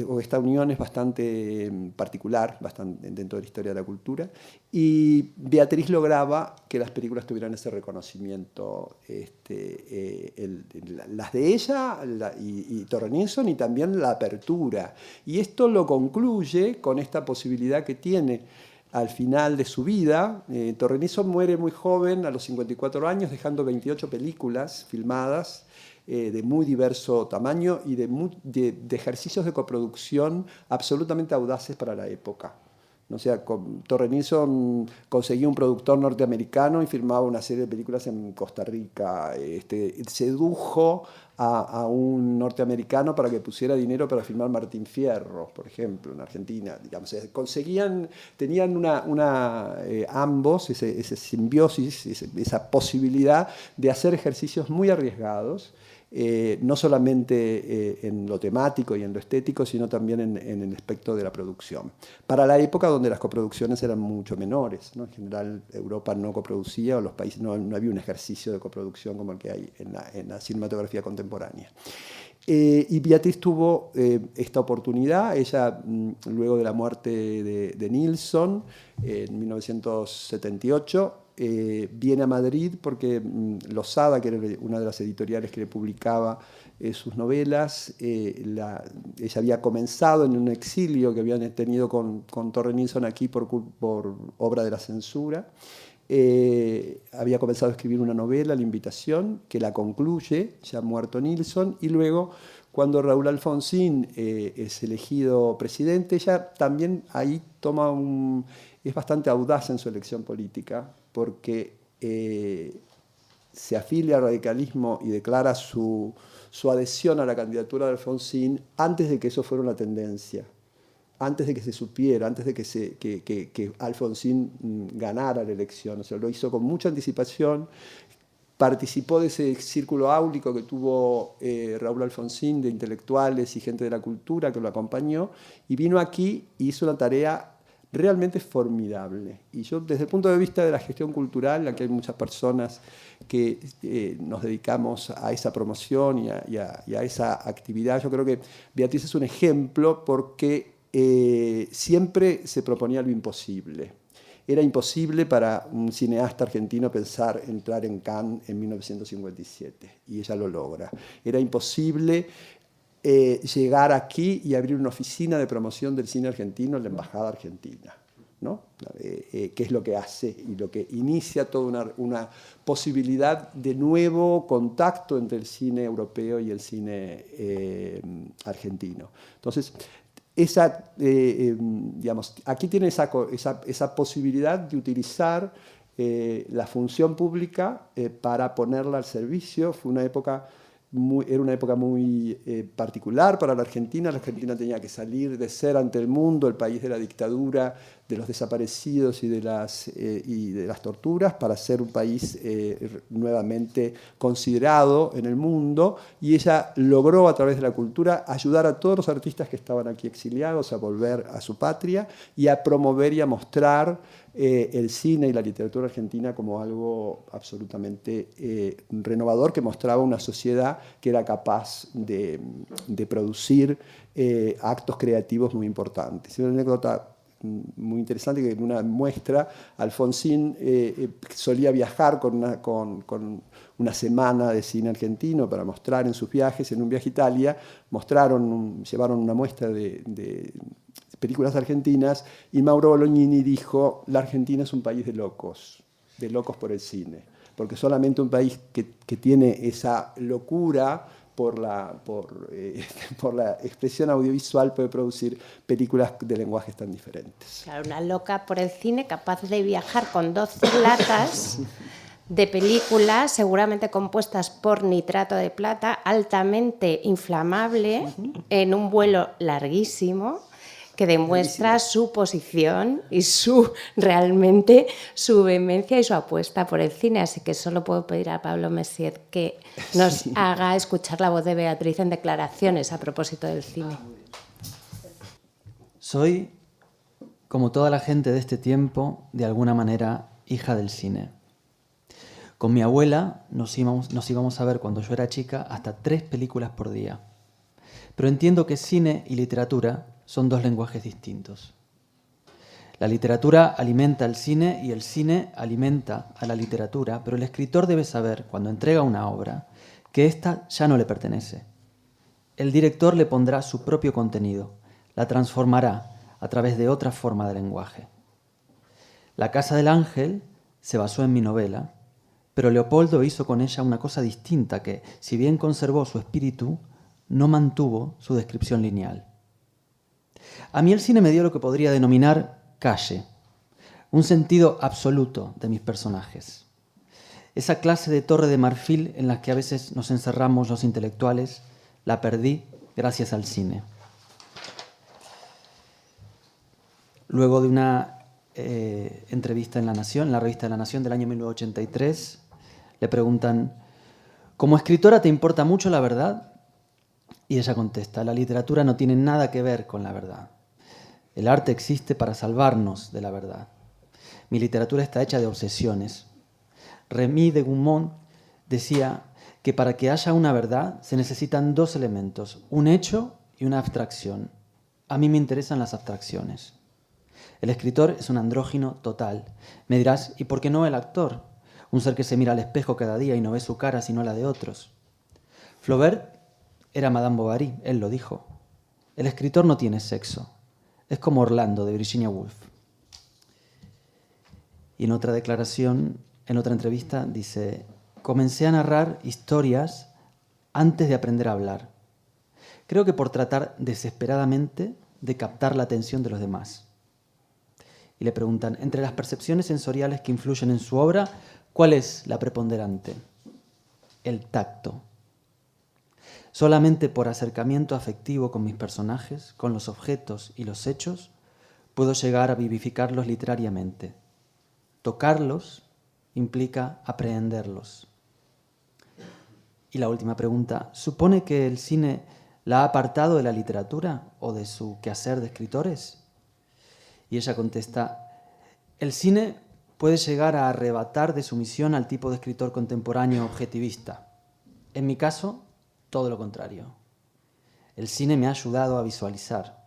o esta unión es bastante particular, bastante dentro de la historia de la cultura, y Beatriz lograba que las películas tuvieran ese reconocimiento, las de ella y Torre Nilsson, y también la apertura. Y esto lo concluye con esta posibilidad que tiene al final de su vida. Torre Nilsson muere muy joven, a los 54 años, dejando 28 películas filmadas, de muy diverso tamaño y de ejercicios de coproducción absolutamente audaces para la época. O sea, Torre Nilsson conseguía un productor norteamericano y filmaba una serie de películas en Costa Rica. Sedujo a un norteamericano para que pusiera dinero para filmar Martín Fierro, por ejemplo, en Argentina. Digamos, tenían ambos ese simbiosis, esa posibilidad de hacer ejercicios muy arriesgados, no solamente en lo temático y en lo estético, sino también en el aspecto de la producción. Para la época donde las coproducciones eran mucho menores, ¿no? En general, Europa no coproducía, o los países no había un ejercicio de coproducción como el que hay en la cinematografía contemporánea. Y Beatriz tuvo esta oportunidad. Ella, luego de la muerte de Nilsson, en 1978, viene a Madrid porque Losada, que era una de las editoriales que le publicaba sus novelas, ella había comenzado en un exilio que habían tenido con Torre Nilsson aquí por obra de la censura. Había comenzado a escribir una novela, La Invitación, que la concluye, ya muerto Nilsson, y luego, cuando Raúl Alfonsín es elegido presidente, ella también ahí es bastante audaz en su elección política, porque se afilia al radicalismo y declara su adhesión a la candidatura de Alfonsín antes de que eso fuera una tendencia, antes de que se supiera, antes de que Alfonsín ganara la elección. O sea, lo hizo con mucha anticipación, participó de ese círculo áulico que tuvo Raúl Alfonsín, de intelectuales y gente de la cultura que lo acompañó, y vino aquí y hizo una tarea realmente formidable. Y yo, desde el punto de vista de la gestión cultural, aquí hay muchas personas que nos dedicamos a esa promoción y a esa actividad, yo creo que Beatriz es un ejemplo porque siempre se proponía lo imposible. Era imposible para un cineasta argentino pensar entrar en Cannes en 1957, y ella lo logra. Era imposible llegar aquí y abrir una oficina de promoción del cine argentino en la Embajada Argentina, ¿no? Que es lo que hace y lo que inicia toda una posibilidad de nuevo contacto entre el cine europeo y el cine argentino. Entonces, digamos, aquí tiene esa posibilidad de utilizar la función pública para ponerla al servicio. Fue una época era una época muy particular para la Argentina. La Argentina tenía que salir de ser ante el mundo el país de la dictadura, de los desaparecidos y de las torturas, para ser un país nuevamente considerado en el mundo. Y ella logró, a través de la cultura, ayudar a todos los artistas que estaban aquí exiliados a volver a su patria y a promover y a mostrar el cine y la literatura argentina como algo absolutamente renovador, que mostraba una sociedad que era capaz de producir actos creativos muy importantes. Es una anécdota muy interesante que en una muestra Alfonsín solía viajar con una semana de cine argentino para mostrar en sus viajes. En un viaje a Italia llevaron una muestra de películas argentinas, y Mauro Bolognini dijo: la Argentina es un país de locos por el cine, porque solamente un país que tiene esa locura por la expresión audiovisual puede producir películas de lenguajes tan diferentes. Claro, una loca por el cine capaz de viajar con 12 latas de películas seguramente compuestas por nitrato de plata, altamente inflamable, en un vuelo larguísimo, que demuestra su posición y realmente su vehemencia y su apuesta por el cine. Así que solo puedo pedir a Pablo Messier que nos haga escuchar la voz de Beatriz en declaraciones a propósito del cine. Soy, como toda la gente de este tiempo, de alguna manera hija del cine. Con mi abuela nos íbamos a ver, cuando yo era chica, hasta 3 películas por día. Pero entiendo que cine y literatura son 2 lenguajes distintos. La literatura alimenta al cine y el cine alimenta a la literatura, pero el escritor debe saber, cuando entrega una obra, que ésta ya no le pertenece. El director le pondrá su propio contenido, la transformará a través de otra forma de lenguaje. La Casa del Ángel se basó en mi novela, pero Leopoldo hizo con ella una cosa distinta que, si bien conservó su espíritu, no mantuvo su descripción lineal. A mí el cine me dio lo que podría denominar calle, un sentido absoluto de mis personajes. Esa clase de torre de marfil en la que a veces nos encerramos los intelectuales, la perdí gracias al cine. Luego de una entrevista en La Nación, en la revista de La Nación del año 1983, le preguntan: como escritora, ¿te importa mucho la verdad? Y ella contesta, la literatura no tiene nada que ver con la verdad. El arte existe para salvarnos de la verdad. Mi literatura está hecha de obsesiones. Rémy de Gourmont decía que para que haya una verdad se necesitan dos elementos, un hecho y una abstracción. A mí me interesan las abstracciones. El escritor es un andrógino total. Me dirás, ¿y por qué no el actor? Un ser que se mira al espejo cada día y no ve su cara sino la de otros. Flaubert era Madame Bovary, él lo dijo. El escritor no tiene sexo. Es como Orlando, de Virginia Woolf. Y en otra declaración, en otra entrevista, dice, comencé a narrar historias antes de aprender a hablar. Creo que por tratar desesperadamente de captar la atención de los demás. Y le preguntan, entre las percepciones sensoriales que influyen en su obra, ¿cuál es la preponderante? El tacto. Solamente por acercamiento afectivo con mis personajes, con los objetos y los hechos, puedo llegar a vivificarlos literariamente. Tocarlos implica aprehenderlos. Y la última pregunta, ¿supone que el cine la ha apartado de la literatura o de su quehacer de escritores? Y ella contesta, el cine puede llegar a arrebatar de su misión al tipo de escritor contemporáneo objetivista. En mi caso, todo lo contrario. El cine me ha ayudado a visualizar.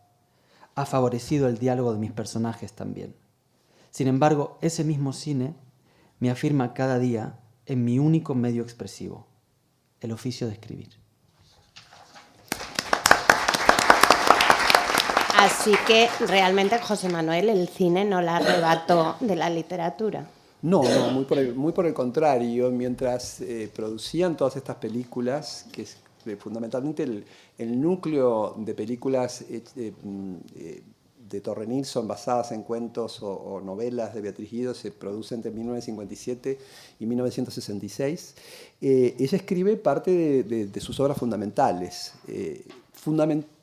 Ha favorecido el diálogo de mis personajes también. Sin embargo, ese mismo cine me afirma cada día en mi único medio expresivo, el oficio de escribir. Así que realmente, José Manuel, el cine no la arrebató de la literatura. No, muy por el contrario. Mientras producían todas estas películas, que es fundamentalmente el núcleo de películas de Torre Nilsson basadas en cuentos o novelas de Beatriz Guido se produce entre 1957 y 1966. Ella escribe parte de sus obras fundamentales.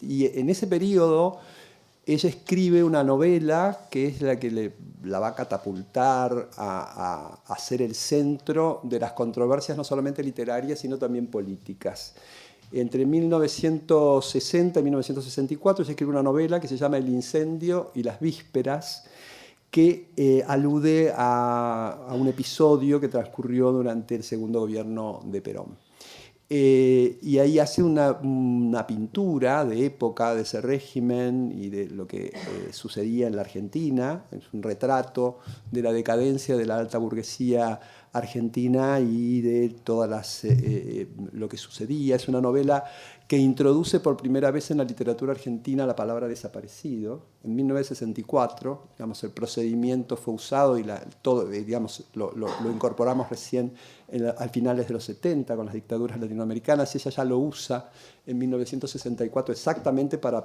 Y en ese periodo ella escribe una novela que es la que la va a catapultar a ser el centro de las controversias no solamente literarias, sino también políticas. Entre 1960 y 1964 ella escribe una novela que se llama El incendio y las vísperas, que alude a un episodio que transcurrió durante el segundo gobierno de Perón. Y ahí hace una pintura de época de ese régimen y de lo que sucedía en la Argentina. Es un retrato de la decadencia de la alta burguesía argentina y de todas lo que sucedía. Es una novela que introduce por primera vez en la literatura argentina la palabra desaparecido. En 1964, digamos, el procedimiento fue usado y todo, digamos, lo incorporamos recién al finales de los 70 con las dictaduras latinoamericanas. Ella ya lo usa en 1964 exactamente para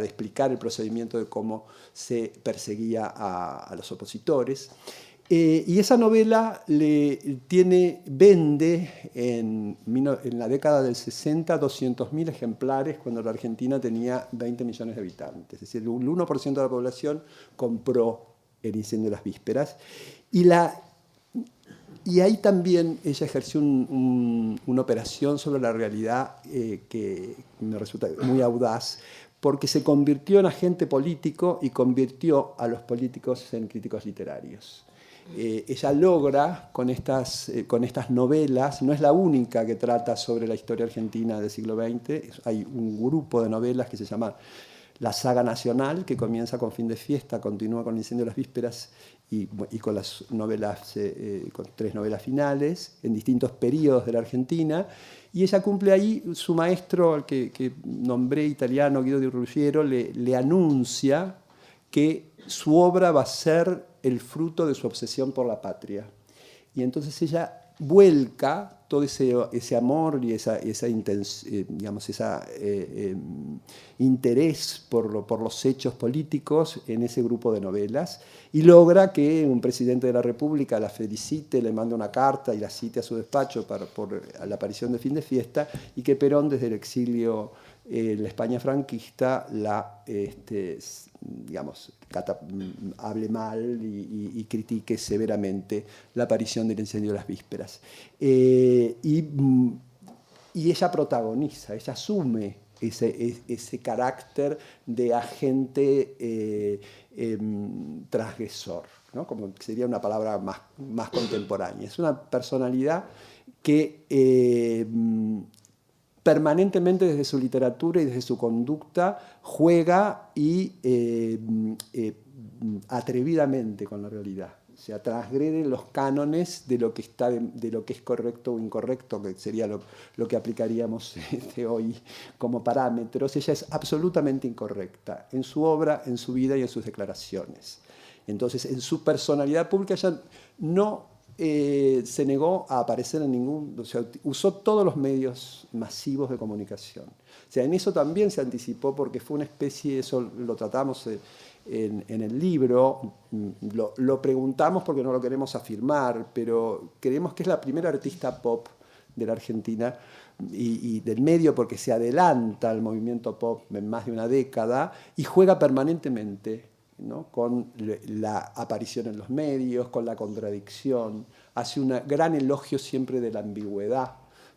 explicar el procedimiento de cómo se perseguía a los opositores. Y esa novela vende en la década del 60 200.000 ejemplares cuando la Argentina tenía 20 millones de habitantes. Es decir, el 1% de la población compró El incendio de las vísperas. Y ahí también ella ejerció una operación sobre la realidad que me resulta muy audaz, porque se convirtió en agente político y convirtió a los políticos en críticos literarios. Ella logra con estas novelas, no es la única que trata sobre la historia argentina del siglo XX, hay un grupo de novelas que se llama La Saga Nacional, que comienza con Fin de Fiesta, continúa con El incendio de las vísperas y con las novelas, con 3 novelas finales en distintos periodos de la Argentina. Y ella cumple ahí, su maestro, al que nombré italiano, Guido di Ruggiero, le anuncia que su obra va a ser el fruto de su obsesión por la patria. Y entonces ella vuelca todo ese amor y ese interés por los hechos políticos en ese grupo de novelas y logra que un presidente de la República la felicite, le mande una carta y la cite a su despacho por la aparición de Fin de Fiesta, y que Perón desde el exilio la España franquista hable mal y critique severamente la aparición del incendio de las vísperas. Y ella protagoniza, ella asume ese carácter de agente transgresor, ¿no? Como sería una palabra más contemporánea. Es una personalidad que permanentemente desde su literatura y desde su conducta juega y atrevidamente con la realidad. O sea, transgrede los cánones de lo que es correcto o incorrecto, que sería lo que aplicaríamos hoy como parámetros. Ella es absolutamente incorrecta en su obra, en su vida y en sus declaraciones. Entonces, en su personalidad pública ella no se negó a aparecer en o sea, usó todos los medios masivos de comunicación. O sea, en eso también se anticipó, porque fue una especie, eso lo tratamos en el libro, lo preguntamos porque no lo queremos afirmar, pero creemos que es la primera artista pop de la Argentina y del medio, porque se adelanta al movimiento pop en más de una década y juega permanentemente, ¿no? Con la aparición en los medios, con la contradicción. Hace un gran elogio siempre de la ambigüedad,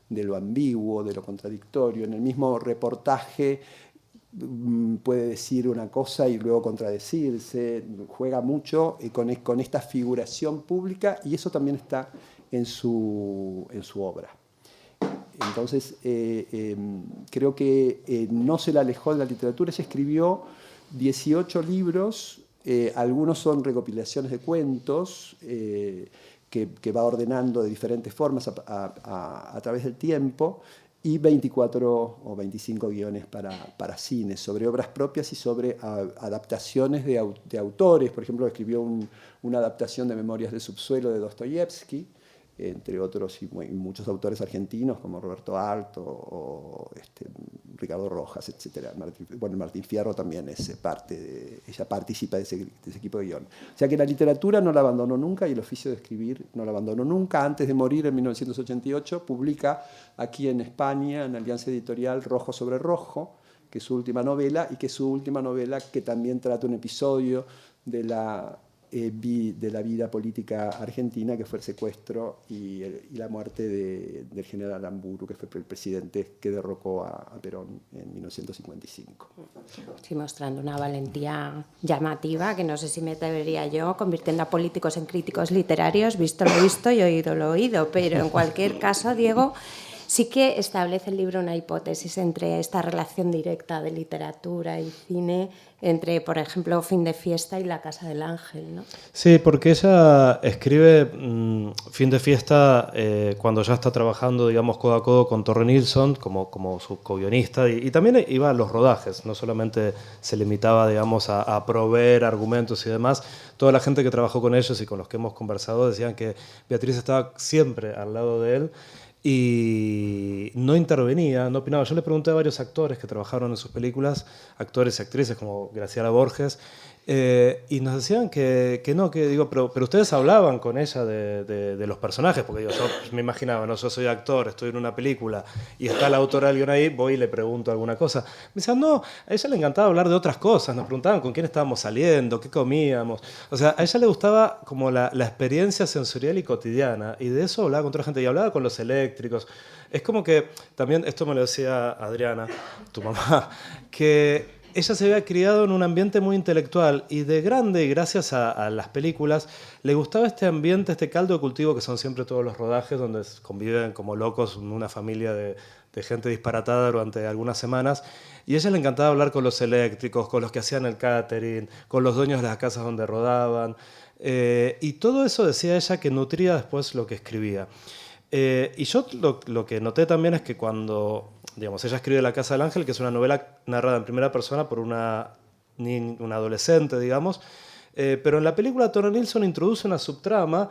de lo ambiguo, de lo contradictorio. En el mismo reportaje puede decir una cosa y luego contradecirse. Juega mucho con esta figuración pública, y eso también está en su obra. Entonces, creo que no se la alejó de la literatura. Ella escribió 18 libros, algunos son recopilaciones de cuentos que va ordenando de diferentes formas a través del tiempo, y 24 o 25 guiones para cine, sobre obras propias y sobre adaptaciones de autores. Por ejemplo, escribió una adaptación de Memorias del subsuelo de Dostoyevsky, entre otros, y muchos autores argentinos como Roberto Alto o Ricardo Rojas, etc. Martín Fierro también ella participa de ese equipo de guión. O sea que la literatura no la abandonó nunca, y el oficio de escribir no la abandonó nunca. Antes de morir, en 1988, publica aquí en España, en Alianza Editorial, Rojo sobre Rojo, que es su última novela, y que es su última novela que también trata un episodio de la vida política argentina, que fue el secuestro y la muerte del general Aramburu, que fue el presidente que derrocó a Perón en 1955. Sí, mostrando una valentía llamativa, que no sé si me atrevería yo, convirtiendo a políticos en críticos literarios, visto lo visto y oído lo oído, pero en cualquier caso, Diego, sí que establece el libro una hipótesis entre esta relación directa de literatura y cine, entre, por ejemplo, Fin de Fiesta y La Casa del Ángel, ¿no? Sí, porque ella escribe Fin de Fiesta cuando ya está trabajando, digamos, codo a codo con Torre Nilsson como su co-guionista, y también iba a los rodajes, no solamente se limitaba, digamos, a proveer argumentos y demás. Toda la gente que trabajó con ellos y con los que hemos conversado decían que Beatriz estaba siempre al lado de él y no intervenía, no opinaba. Yo le pregunté a varios actores que trabajaron en sus películas, actores y actrices como Graciela Borges, y nos decían que no, que digo, pero ustedes hablaban con ella de los personajes, porque yo me imaginaba, no, yo soy actor, estoy en una película y está la autora del guion ahí, voy y le pregunto alguna cosa. Me decían, no, a ella le encantaba hablar de otras cosas, nos preguntaban con quién estábamos saliendo, qué comíamos. O sea, a ella le gustaba como la experiencia sensorial y cotidiana, y de eso hablaba con otra gente, y hablaba con los eléctricos. Es como que, también, esto me lo decía Adriana, tu mamá, que ella se había criado en un ambiente muy intelectual, y de grande, y gracias a las películas, le gustaba este ambiente, este caldo de cultivo que son siempre todos los rodajes, donde conviven como locos una familia de gente disparatada durante algunas semanas, y a ella le encantaba hablar con los eléctricos, con los que hacían el catering, con los dueños de las casas donde rodaban, y todo eso, decía ella, que nutría después lo que escribía. Y yo lo que noté también es que cuando, digamos, ella escribe La Casa del Ángel, que es una novela narrada en primera persona por una adolescente, digamos, pero en la película Torre Nilsson introduce una subtrama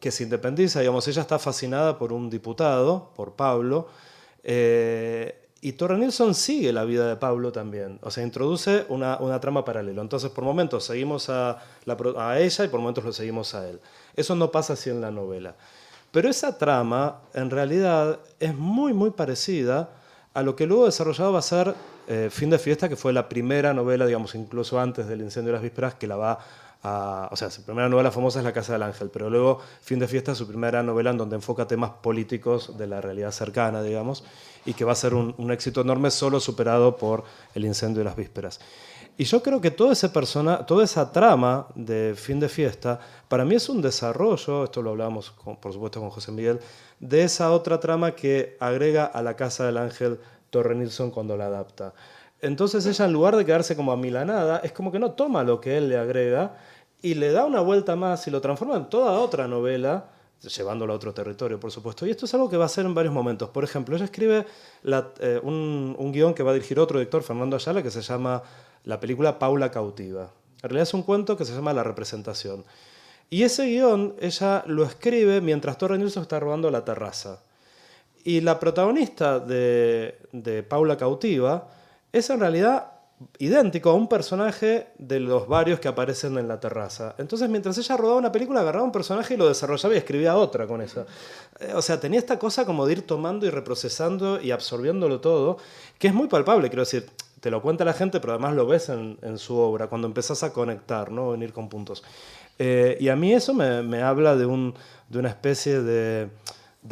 que se independiza, digamos, ella está fascinada por un diputado, por Pablo, y Torre Nilsson sigue la vida de Pablo también, o sea, introduce una trama paralela. Entonces, por momentos seguimos a ella y por momentos lo seguimos a él. Eso no pasa así en la novela. Pero esa trama, en realidad, es muy, muy parecida a lo que luego desarrollado va a ser Fin de Fiesta, que fue la primera novela, digamos, incluso antes del Incendio de las Vísperas, que la va o sea, su primera novela famosa es La Casa del Ángel, pero luego Fin de Fiesta es su primera novela en donde enfoca temas políticos de la realidad cercana, digamos, y que va a ser un éxito enorme, solo superado por El Incendio de las Vísperas. Y yo creo que toda esa trama de Fin de Fiesta, para mí es un desarrollo, esto lo hablábamos por supuesto con José Miguel, de esa otra trama que agrega a La Casa del Ángel Torre Nilsson cuando la adapta. Entonces ella, en lugar de quedarse como amilanada, es como que no toma lo que él le agrega y le da una vuelta más y lo transforma en toda otra novela, llevándolo a otro territorio, por supuesto. Y esto es algo que va a hacer en varios momentos. Por ejemplo, ella escribe un guión que va a dirigir otro director, Fernando Ayala, que se llama la película Paula Cautiva. En realidad es un cuento que se llama La Representación. Y ese guión ella lo escribe mientras Torre Nilsson está robando la terraza. Y la protagonista de Paula Cautiva es en realidad idéntico a un personaje de los varios que aparecen en la terraza. Entonces, mientras ella rodaba una película, agarraba un personaje y lo desarrollaba y escribía otra con eso. O sea, tenía esta cosa como de ir tomando y reprocesando y absorbiéndolo todo, que es muy palpable, quiero decir. Te lo cuenta la gente, pero además lo ves en su obra, cuando empezás a conectar, ¿no? Venir con puntos. Y a mí eso me habla de una especie de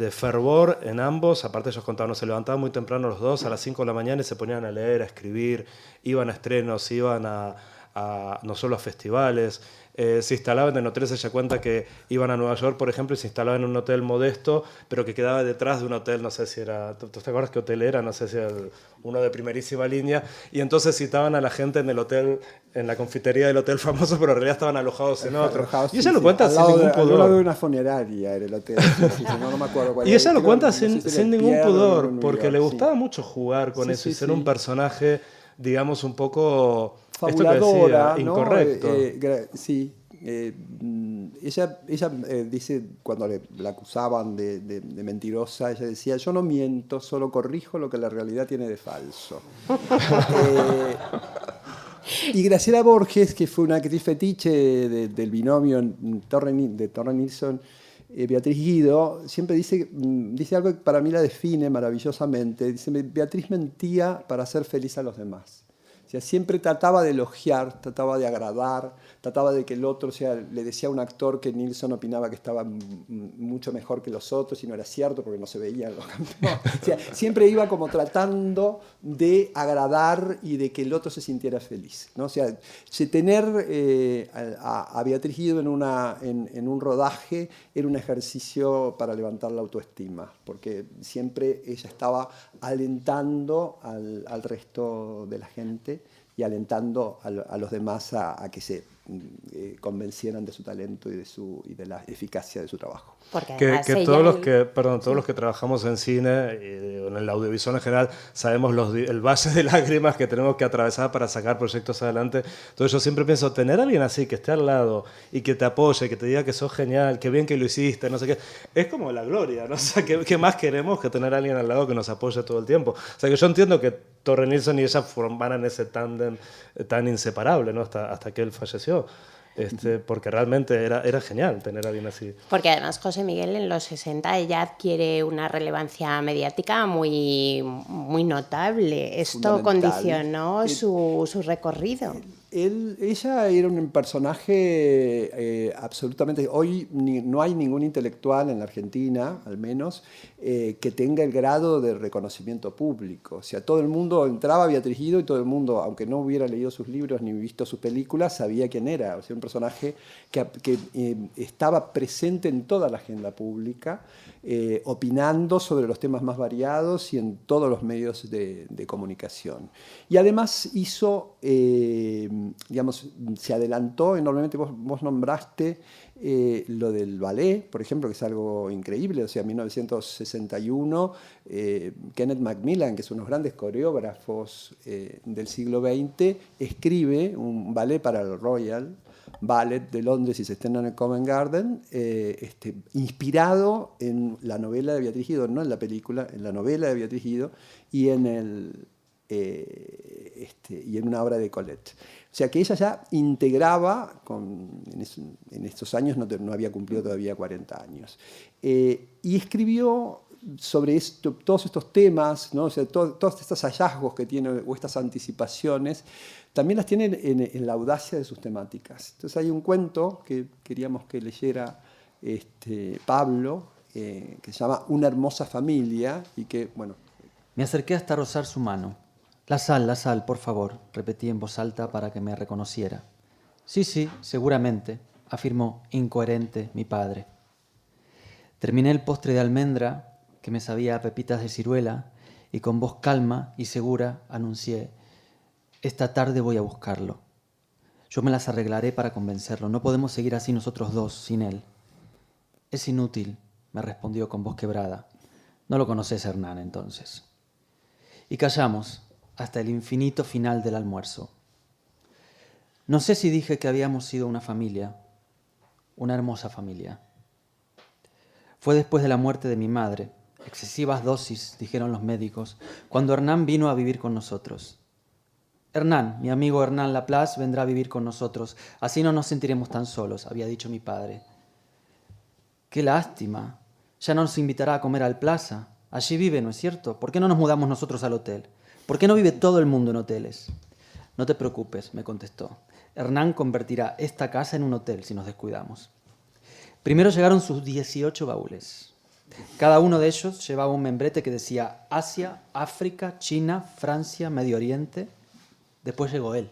fervor en ambos. Aparte ellos contaban, se levantaban muy temprano los dos, a las 5 de la mañana, y se ponían a leer, a escribir, iban a estrenos, iban no solo a festivales, se instalaban en hoteles. Ella cuenta que iban a Nueva York, por ejemplo, y se instalaban en un hotel modesto, pero que quedaba detrás de un hotel, no sé si era, ¿tú te acuerdas qué hotel era? No sé si era uno de primerísima línea, y entonces citaban a la gente en el hotel, en la confitería del hotel famoso, pero en realidad estaban alojados en otro. Y ella lo cuenta sin ningún pudor. Al lado de una funeraria era el hotel. No me acuerdo cuál y ella lo cuenta sin ningún Pierre, pudor, New porque York, le gustaba mucho jugar con eso y ser un personaje, digamos, un poco fabuladora, esto que decía, incorrecto. Sí. Ella dice, cuando la acusaban de mentirosa, ella decía: yo no miento, solo corrijo lo que la realidad tiene de falso. Y Graciela Borges, que fue una actriz fetiche del binomio de Torre Nilsson, Beatriz Guido, siempre dice algo que para mí la define maravillosamente. Dice: Beatriz mentía para hacer feliz a los demás. O sea, siempre trataba de elogiar, trataba de agradar, trataba de que el otro, o sea, le decía a un actor que Nilsson opinaba que estaba mucho mejor que los otros, y no era cierto porque no se veían los campeones. O sea, siempre iba como tratando de agradar y de que el otro se sintiera feliz, ¿no? O sea, tener a Beatriz Guido en un rodaje era un ejercicio para levantar la autoestima, porque siempre ella estaba alentando al resto de la gente y alentando a los demás a que se convencieran de su talento y de la eficacia de su trabajo. Que todos los que trabajamos en cine y en el audiovisual en general sabemos el valle de lágrimas que tenemos que atravesar para sacar proyectos adelante. Entonces yo siempre pienso, tener a alguien así que esté al lado y que te apoye, que te diga que sos genial, que bien que lo hiciste, no sé qué, es como la gloria, ¿no? O sea, ¿qué más queremos que tener a alguien al lado que nos apoye todo el tiempo? O sea, que yo entiendo que Torre Nilsson y ella formaran ese tándem tan inseparable, ¿no? Hasta que él falleció. Porque realmente era genial tener a alguien así. Porque además José Miguel en los 60 ella adquiere una relevancia mediática muy, muy notable. Esto condicionó su recorrido. Ella era un personaje absolutamente... Hoy no hay ningún intelectual en la Argentina, al menos, que tenga el grado de reconocimiento público. O sea, todo el mundo entraba a Beatriz Guido y todo el mundo, aunque no hubiera leído sus libros ni visto sus películas, sabía quién era. O sea, un personaje que estaba presente en toda la agenda pública, opinando sobre los temas más variados y en todos los medios de comunicación. Y además hizo... digamos, se adelantó enormemente. Vos nombraste lo del ballet, por ejemplo, que es algo increíble. O sea, en 1961, Kenneth Macmillan, que es uno de los grandes coreógrafos del siglo XX, escribe un ballet para el Royal Ballet de Londres y se estrena en el Covent Garden, inspirado en la novela de Beatriz Guido, no en la película, en la novela de Beatriz Guido y en una obra de Colette. O sea que ella ya integraba, en estos años no había cumplido todavía 40 años, y escribió sobre todos estos temas, ¿no? O sea, todos estos hallazgos que tiene o estas anticipaciones, también las tienen en la audacia de sus temáticas. Entonces hay un cuento que queríamos que leyera Pablo, que se llama Una hermosa familia, y que, bueno... Me acerqué hasta rozar su mano. La sal, por favor, repetí en voz alta para que me reconociera. Sí, seguramente, afirmó incoherente mi padre. Terminé el postre de almendra, que me sabía a pepitas de ciruela, y con voz calma y segura anuncié: esta tarde voy a buscarlo. Yo me las arreglaré para convencerlo. No podemos seguir así nosotros dos, sin él. Es inútil, me respondió con voz quebrada. No lo conoces, Hernán, entonces. Y callamos hasta el infinito final del almuerzo. No sé si dije que habíamos sido una familia, una hermosa familia. Fue después de la muerte de mi madre, excesivas dosis, dijeron los médicos, cuando Hernán vino a vivir con nosotros. Hernán, mi amigo Hernán Laplace, vendrá a vivir con nosotros. Así no nos sentiremos tan solos, había dicho mi padre. ¡Qué lástima! Ya no nos invitará a comer al Plaza. Allí vive, ¿no es cierto? ¿Por qué no nos mudamos nosotros al hotel? ¿Por qué no vive todo el mundo en hoteles? No te preocupes, me contestó. Hernán convertirá esta casa en un hotel si nos descuidamos. Primero llegaron sus 18 baúles. Cada uno de ellos llevaba un membrete que decía Asia, África, China, Francia, Medio Oriente. Después llegó él,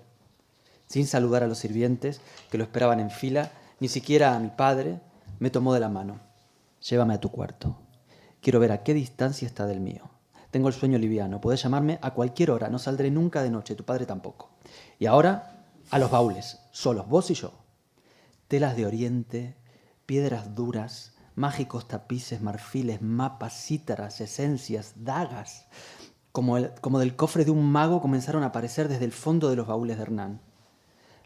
sin saludar a los sirvientes que lo esperaban en fila, ni siquiera a mi padre, me tomó de la mano. Llévame a tu cuarto. Quiero ver a qué distancia está del mío. Tengo el sueño liviano. Podés llamarme a cualquier hora. No saldré nunca de noche. Tu padre tampoco. Y ahora, a los baúles. Solos, vos y yo. Telas de oriente, piedras duras, mágicos tapices, marfiles, mapas, cítaras, esencias, dagas. Como del cofre de un mago comenzaron a aparecer desde el fondo de los baúles de Hernán.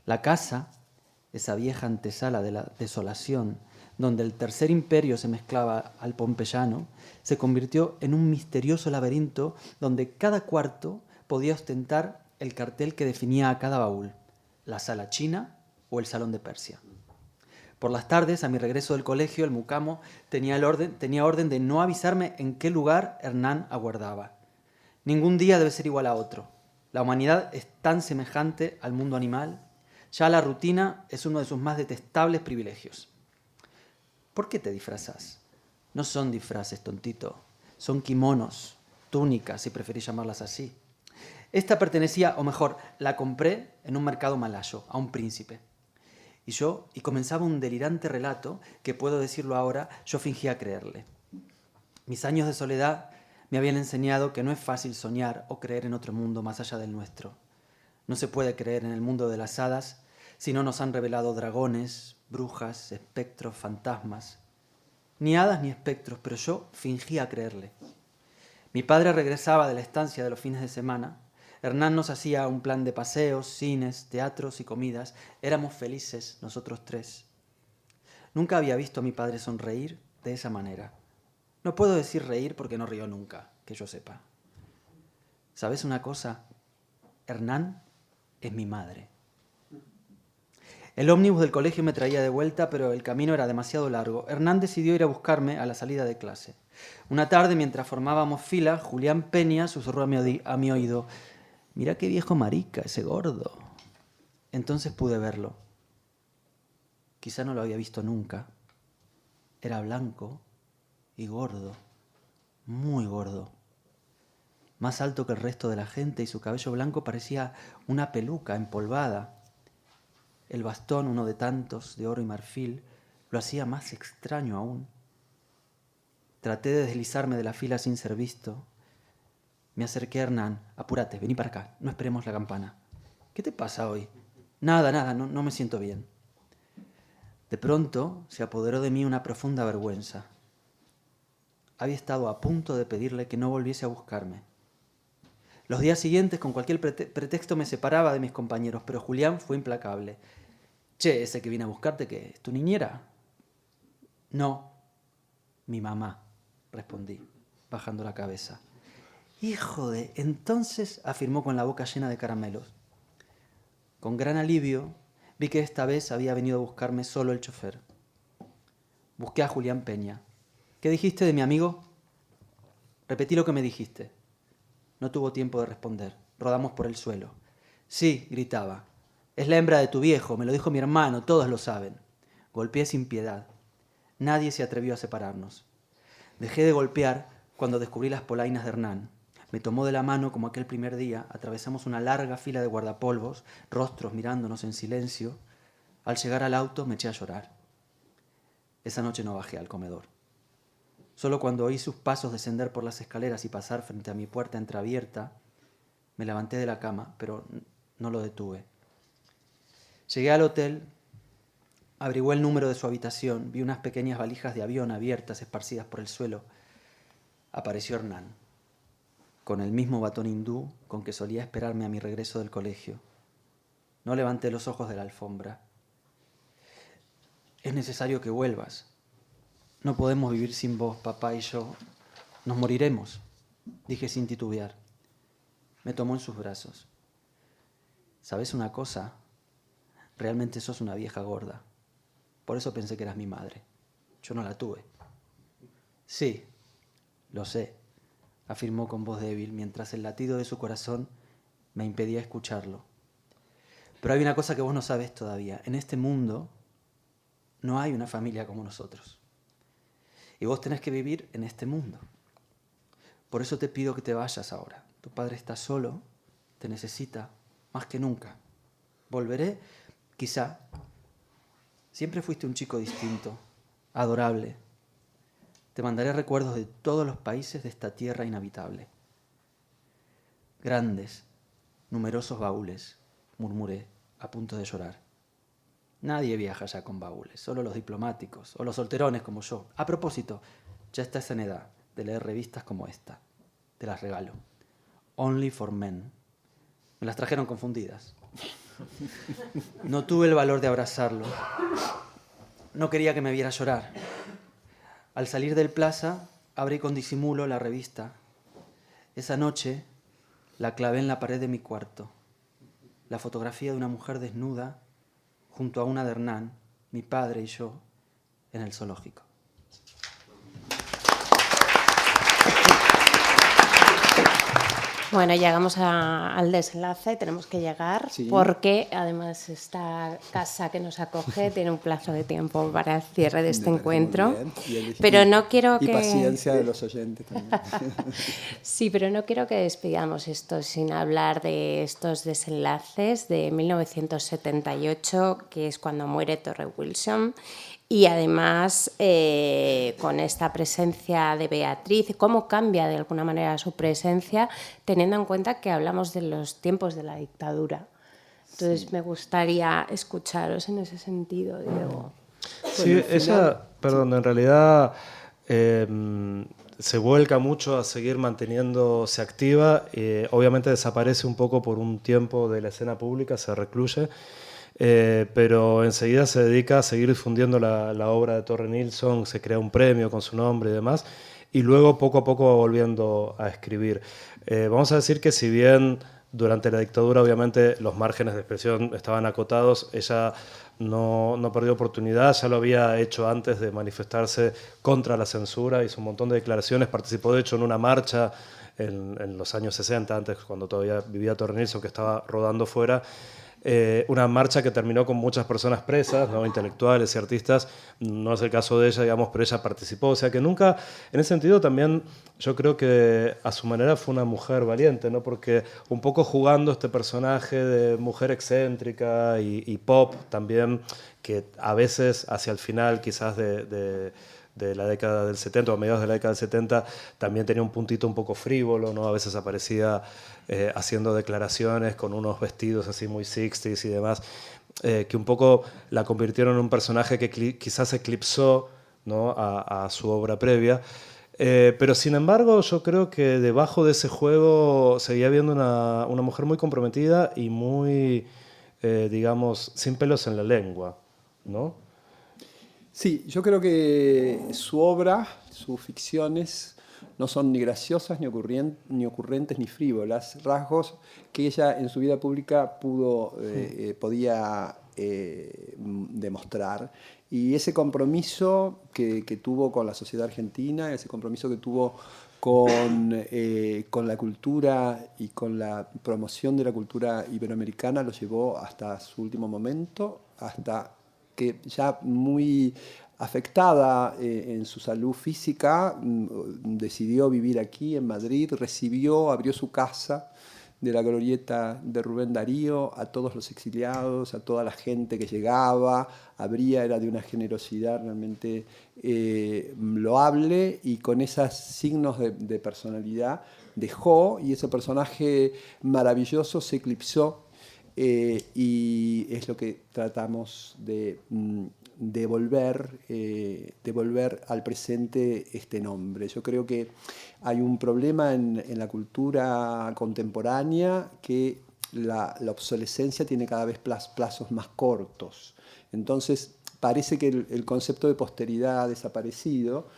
La casa, esa vieja antesala de la desolación, donde el tercer imperio se mezclaba al pompeyano, se convirtió en un misterioso laberinto donde cada cuarto podía ostentar el cartel que definía a cada baúl, la sala china o el salón de Persia. Por las tardes, a mi regreso del colegio, el mucamo tenía orden de no avisarme en qué lugar Hernán aguardaba. Ningún día debe ser igual a otro. La humanidad es tan semejante al mundo animal. Ya la rutina es uno de sus más detestables privilegios. ¿Por qué te disfrazas? No son disfraces, tontito. Son kimonos, túnicas, si preferís llamarlas así. Esta pertenecía, o mejor, la compré en un mercado malayo, a un príncipe. Y comenzaba un delirante relato que, puedo decirlo ahora, yo fingía creerle. Mis años de soledad me habían enseñado que no es fácil soñar o creer en otro mundo más allá del nuestro. No se puede creer en el mundo de las hadas si no nos han revelado dragones, brujas, espectros, fantasmas. Ni hadas ni espectros, pero yo fingía creerle. Mi padre regresaba de la estancia de los fines de semana. Hernán nos hacía un plan de paseos, cines, teatros y comidas. Éramos felices, nosotros tres. Nunca había visto a mi padre sonreír de esa manera. No puedo decir reír porque no rió nunca, que yo sepa. ¿Sabes una cosa? Hernán es mi madre. El ómnibus del colegio me traía de vuelta, pero el camino era demasiado largo. Hernán decidió ir a buscarme a la salida de clase. Una tarde, mientras formábamos fila, Julián Peña susurró a mi oído: «Mira qué viejo marica, ese gordo». Entonces pude verlo. Quizá no lo había visto nunca. Era blanco y gordo, muy gordo. Más alto que el resto de la gente, y su cabello blanco parecía una peluca empolvada. El bastón, uno de tantos, de oro y marfil, lo hacía más extraño aún. Traté de deslizarme de la fila sin ser visto. Me acerqué a Hernán. «Apúrate, vení para acá, no esperemos la campana». «¿Qué te pasa hoy?» Nada, no me siento bien». De pronto se apoderó de mí una profunda vergüenza. Había estado a punto de pedirle que no volviese a buscarme. Los días siguientes, con cualquier pretexto, me separaba de mis compañeros, pero Julián fue implacable. «Che, ese que viene a buscarte, ¿qué es? ¿Tu niñera?» «No, mi mamá», respondí, bajando la cabeza. «Hijo de...». Entonces afirmó con la boca llena de caramelos. Con gran alivio vi que esta vez había venido a buscarme solo el chofer. Busqué a Julián Peña. «¿Qué dijiste de mi amigo?». Repetí lo que me dijiste. No tuvo tiempo de responder. Rodamos por el suelo. Sí, gritaba. Es la hembra de tu viejo, me lo dijo mi hermano, todos lo saben. Golpeé sin piedad. Nadie se atrevió a separarnos. Dejé de golpear cuando descubrí las polainas de Hernán. Me tomó de la mano como aquel primer día, atravesamos una larga fila de guardapolvos, rostros mirándonos en silencio. Al llegar al auto me eché a llorar. Esa noche no bajé al comedor. Solo cuando oí sus pasos descender por las escaleras y pasar frente a mi puerta entreabierta, me levanté de la cama, pero no lo detuve. Llegué al hotel, averigué el número de su habitación, vi unas pequeñas valijas de avión abiertas, esparcidas por el suelo. Apareció Hernán, con el mismo batón hindú con que solía esperarme a mi regreso del colegio. No levanté los ojos de la alfombra. Es necesario que vuelvas. No podemos vivir sin vos, papá y yo. Nos moriremos, dije sin titubear. Me tomó en sus brazos. ¿Sabes una cosa? Realmente sos una vieja gorda. Por eso pensé que eras mi madre. Yo no la tuve. Sí, lo sé, afirmó con voz débil, mientras el latido de su corazón me impedía escucharlo. Pero hay una cosa que vos no sabés todavía. En este mundo no hay una familia como nosotros. Y vos tenés que vivir en este mundo. Por eso te pido que te vayas ahora. Tu padre está solo, te necesita más que nunca. Volveré, quizá. Siempre fuiste un chico distinto, adorable. Te mandaré recuerdos de todos los países de esta tierra inhabitable. Grandes, numerosos baúles, murmuré, a punto de llorar. Nadie viaja ya con baúles, solo los diplomáticos o los solterones como yo. A propósito, ya estás en edad de leer revistas como esta. Te las regalo. Only for Men. Me las trajeron confundidas. No tuve el valor de abrazarlo. No quería que me viera llorar. Al salir del plaza, abrí con disimulo la revista. Esa noche la clavé en la pared de mi cuarto. La fotografía de una mujer desnuda junto a una de Hernán, mi padre y yo, en el zoológico. Bueno, llegamos al desenlace, tenemos que llegar, Sí. Porque además esta casa que nos acoge tiene un plazo de tiempo para el cierre de este Me parece encuentro. muy bien. Pero no quiero y que... paciencia de los oyentes también. Sí, pero no quiero que despidamos esto sin hablar de estos desenlaces de 1978, que es cuando muere Torre Wilson, y además con esta presencia de Beatriz, cómo cambia de alguna manera su presencia, teniendo en cuenta que hablamos de los tiempos de la dictadura. Entonces me gustaría escucharos en ese sentido, Diego. Sí, Bueno, al ella, final- perdón, en realidad se vuelca mucho a seguir manteniéndose activa. Obviamente desaparece un poco por un tiempo de la escena pública, se recluye, pero enseguida se dedica a seguir difundiendo la obra de Torre Nilsson, se crea un premio con su nombre y demás, y luego poco a poco va volviendo a escribir. Vamos a decir que si bien durante la dictadura obviamente los márgenes de expresión estaban acotados, ella no perdió oportunidad, ya lo había hecho antes de manifestarse contra la censura, hizo un montón de declaraciones, participó de hecho en una marcha en los años 60, antes cuando todavía vivía Torre Nilsson, que estaba rodando fuera, una marcha que terminó con muchas personas presas, ¿no? Intelectuales y artistas. No es el caso de ella, digamos, pero ella participó. O sea que nunca, en ese sentido también yo creo que a su manera fue una mujer valiente, ¿no? Porque un poco jugando este personaje de mujer excéntrica y pop también, que a veces hacia el final quizás de la década del 70 o a mediados de la década del 70 también tenía un puntito un poco frívolo, ¿no? A veces aparecía haciendo declaraciones con unos vestidos así muy 60s y demás, que un poco la convirtieron en un personaje que quizás eclipsó, ¿no? a su obra previa. Pero sin embargo yo creo que debajo de ese juego seguía habiendo una mujer muy comprometida y muy, digamos, sin pelos en la lengua, ¿no? Sí, yo creo que su obra, sus ficciones, no son ni graciosas, ni ocurrentes, ni frívolas. Rasgos que ella en su vida pública podía demostrar. Y ese compromiso que tuvo con la sociedad argentina, ese compromiso que tuvo con la cultura y con la promoción de la cultura iberoamericana lo llevó hasta su último momento, hasta que ya muy afectada en su salud física, decidió vivir aquí en Madrid, abrió su casa de la glorieta de Rubén Darío a todos los exiliados, a toda la gente que llegaba, era de una generosidad realmente loable, y con esos signos de personalidad dejó, y ese personaje maravilloso se eclipsó, y es lo que tratamos de devolver al presente este nombre. Yo creo que hay un problema en la cultura contemporánea, que la obsolescencia tiene cada vez plazos más cortos. Entonces parece que el concepto de posteridad ha desaparecido,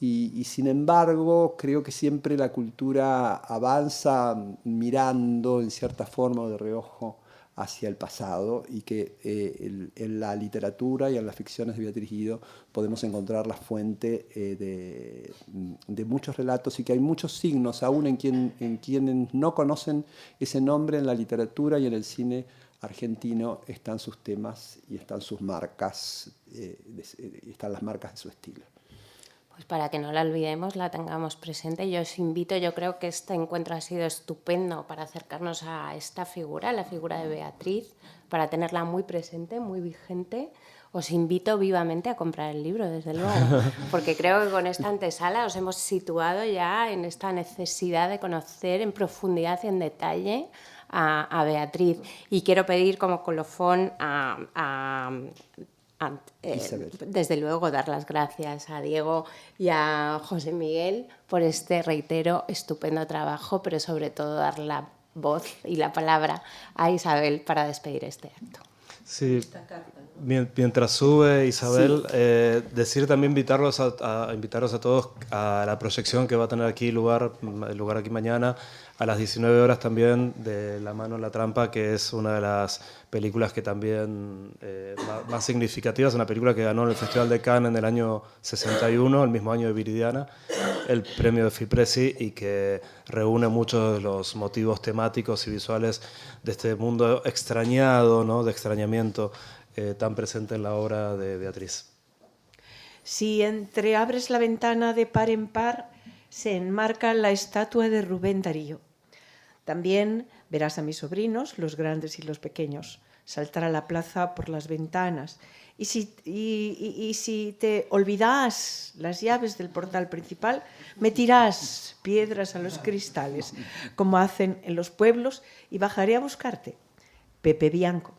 y sin embargo creo que siempre la cultura avanza mirando en cierta forma o de reojo hacia el pasado, y que en la literatura y en las ficciones de Beatriz Guido podemos encontrar la fuente de muchos relatos, y que hay muchos signos, aún en quienes no conocen ese nombre, en la literatura y en el cine argentino están sus temas y están sus marcas, están las marcas de su estilo. Pues para que no la olvidemos, la tengamos presente. Yo os invito, yo creo que este encuentro ha sido estupendo para acercarnos a esta figura, la figura de Beatriz, para tenerla muy presente, muy vigente. Os invito vivamente a comprar el libro, desde luego, porque creo que con esta antesala os hemos situado ya en esta necesidad de conocer en profundidad y en detalle a Beatriz. Y quiero pedir como colofón desde luego dar las gracias a Diego y a José Miguel por este, reitero, estupendo trabajo, pero sobre todo dar la voz y la palabra a Isabel para despedir este acto. Sí, mientras sube Isabel, decir también invitaros a todos a la proyección que va a tener aquí lugar aquí mañana a las 19 horas también, de La mano en la trampa, que es una de las películas que también más significativas, una película que ganó en el Festival de Cannes en el año 61, el mismo año de Viridiana, el premio de Fipresi, y que reúne muchos de los motivos temáticos y visuales de este mundo extrañado, ¿no?, de extrañamiento tan presente en la obra de Beatriz. Si entreabres la ventana de par en par, se enmarca la estatua de Rubén Darío. También verás a mis sobrinos, los grandes y los pequeños, saltar a la plaza por las ventanas. Y si te olvidas las llaves del portal principal, metirás piedras a los cristales, como hacen en los pueblos, y bajaré a buscarte, Pepe Bianco.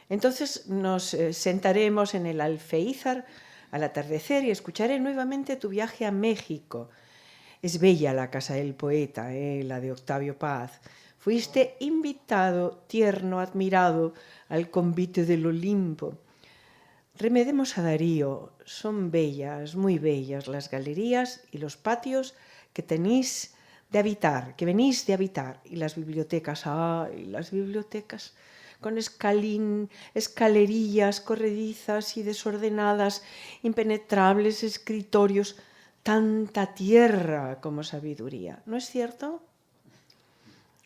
Entonces nos sentaremos en el Alféizar al atardecer y escucharé nuevamente tu viaje a México. Es bella la casa del poeta, la de Octavio Paz. Fuiste invitado, tierno, admirado, al convite del Olimpo. Remedemos a Darío. Son bellas, muy bellas, las galerías y los patios que tenéis de habitar, que venís de habitar. Y las bibliotecas, ¡ay, las bibliotecas! Con escalerillas corredizas y desordenadas, impenetrables escritorios, tanta tierra como sabiduría. ¿No es cierto?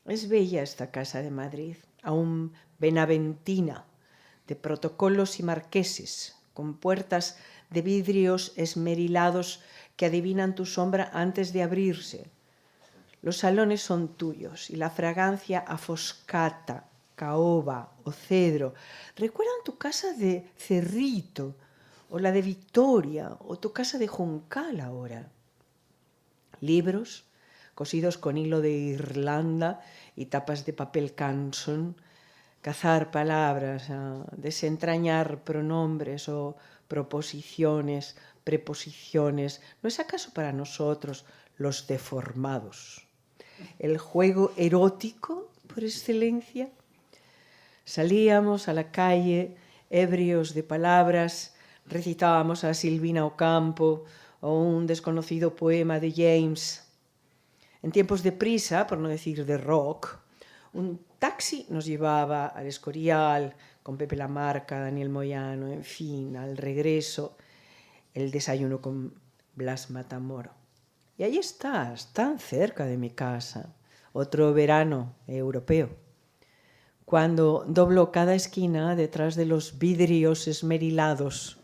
Es bella esta casa de Madrid, aún benaventina, de protocolos y marqueses, con puertas de vidrios esmerilados que adivinan tu sombra antes de abrirse. Los salones son tuyos y la fragancia afoscata, caoba o cedro recuerdan tu casa de Cerrito, o la de Victoria, o tu casa de Juncal ahora. Libros cosidos con hilo de Irlanda y tapas de papel Canson, cazar palabras, desentrañar pronombres o proposiciones, preposiciones. ¿No es acaso para nosotros, los deformados, el juego erótico por excelencia? Salíamos a la calle, ebrios de palabras, recitábamos a Silvina Ocampo o un desconocido poema de James. En tiempos de prisa, por no decir de rock, un taxi nos llevaba al Escorial, con Pepe Lamarca, Daniel Moyano, en fin, al regreso, el desayuno con Blas Matamoro. Y ahí estás, tan cerca de mi casa, otro verano europeo. Cuando doblo cada esquina detrás de los vidrios esmerilados,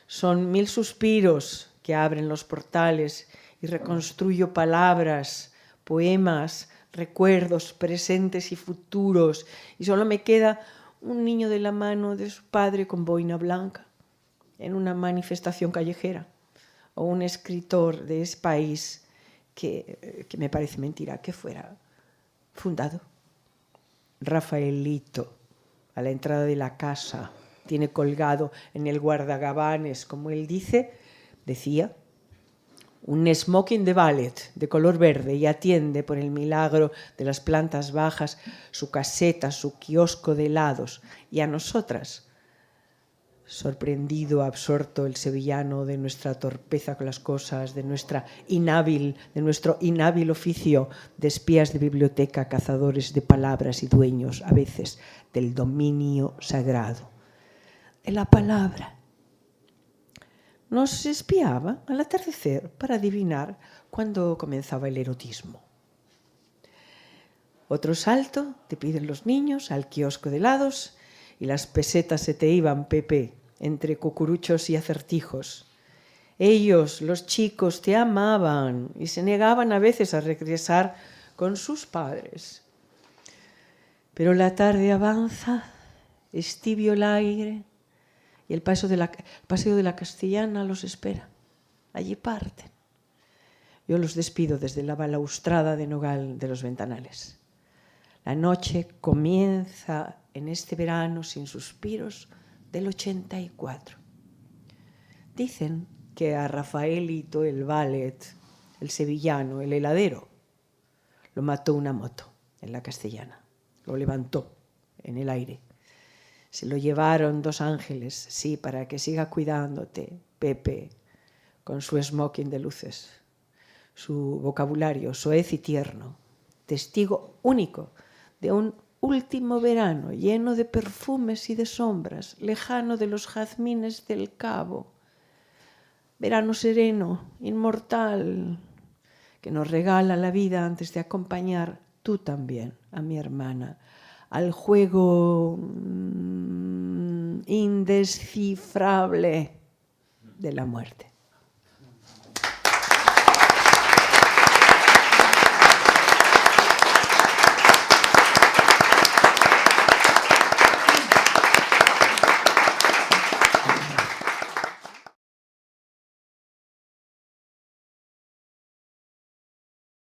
son 1000 suspiros que abren los portales y reconstruyo palabras, poemas, recuerdos presentes y futuros, y solo me queda un niño de la mano de su padre con boina blanca en una manifestación callejera, o un escritor de ese país que me parece mentira que fuera fundado. Rafaelito, a la entrada de la casa, tiene colgado en el guardagabanes, como él decía, un smoking de ballet de color verde, y atiende por el milagro de las plantas bajas su caseta, su kiosco de helados, y a nosotras, sorprendido, absorto el sevillano de nuestra torpeza con las cosas, de nuestro inhábil oficio de espías de biblioteca, cazadores de palabras y dueños, a veces, del dominio sagrado de la palabra. Nos espiaba al atardecer para adivinar cuándo comenzaba el erotismo. Otro salto, te piden los niños al kiosco de helados y las pesetas se te iban, Pepe, entre cucuruchos y acertijos. Ellos, los chicos, te amaban y se negaban a veces a regresar con sus padres. Pero la tarde avanza, es tibio el aire, y el paseo de la Castellana los espera. Allí parten. Yo los despido desde la balaustrada de nogal de los ventanales. La noche comienza en este verano sin suspiros del 84. Dicen que a Rafaelito, el ballet, el sevillano, el heladero, lo mató una moto en la Castellana. Lo levantó en el aire. Se lo llevaron 2 ángeles, sí, para que siga cuidándote, Pepe, con su smoking de luces, su vocabulario soez y tierno, testigo único de un último verano lleno de perfumes y de sombras, lejano de los jazmines del Cabo. Verano sereno, inmortal, que nos regala la vida antes de acompañar tú también a mi hermana al juego indescifrable de la muerte.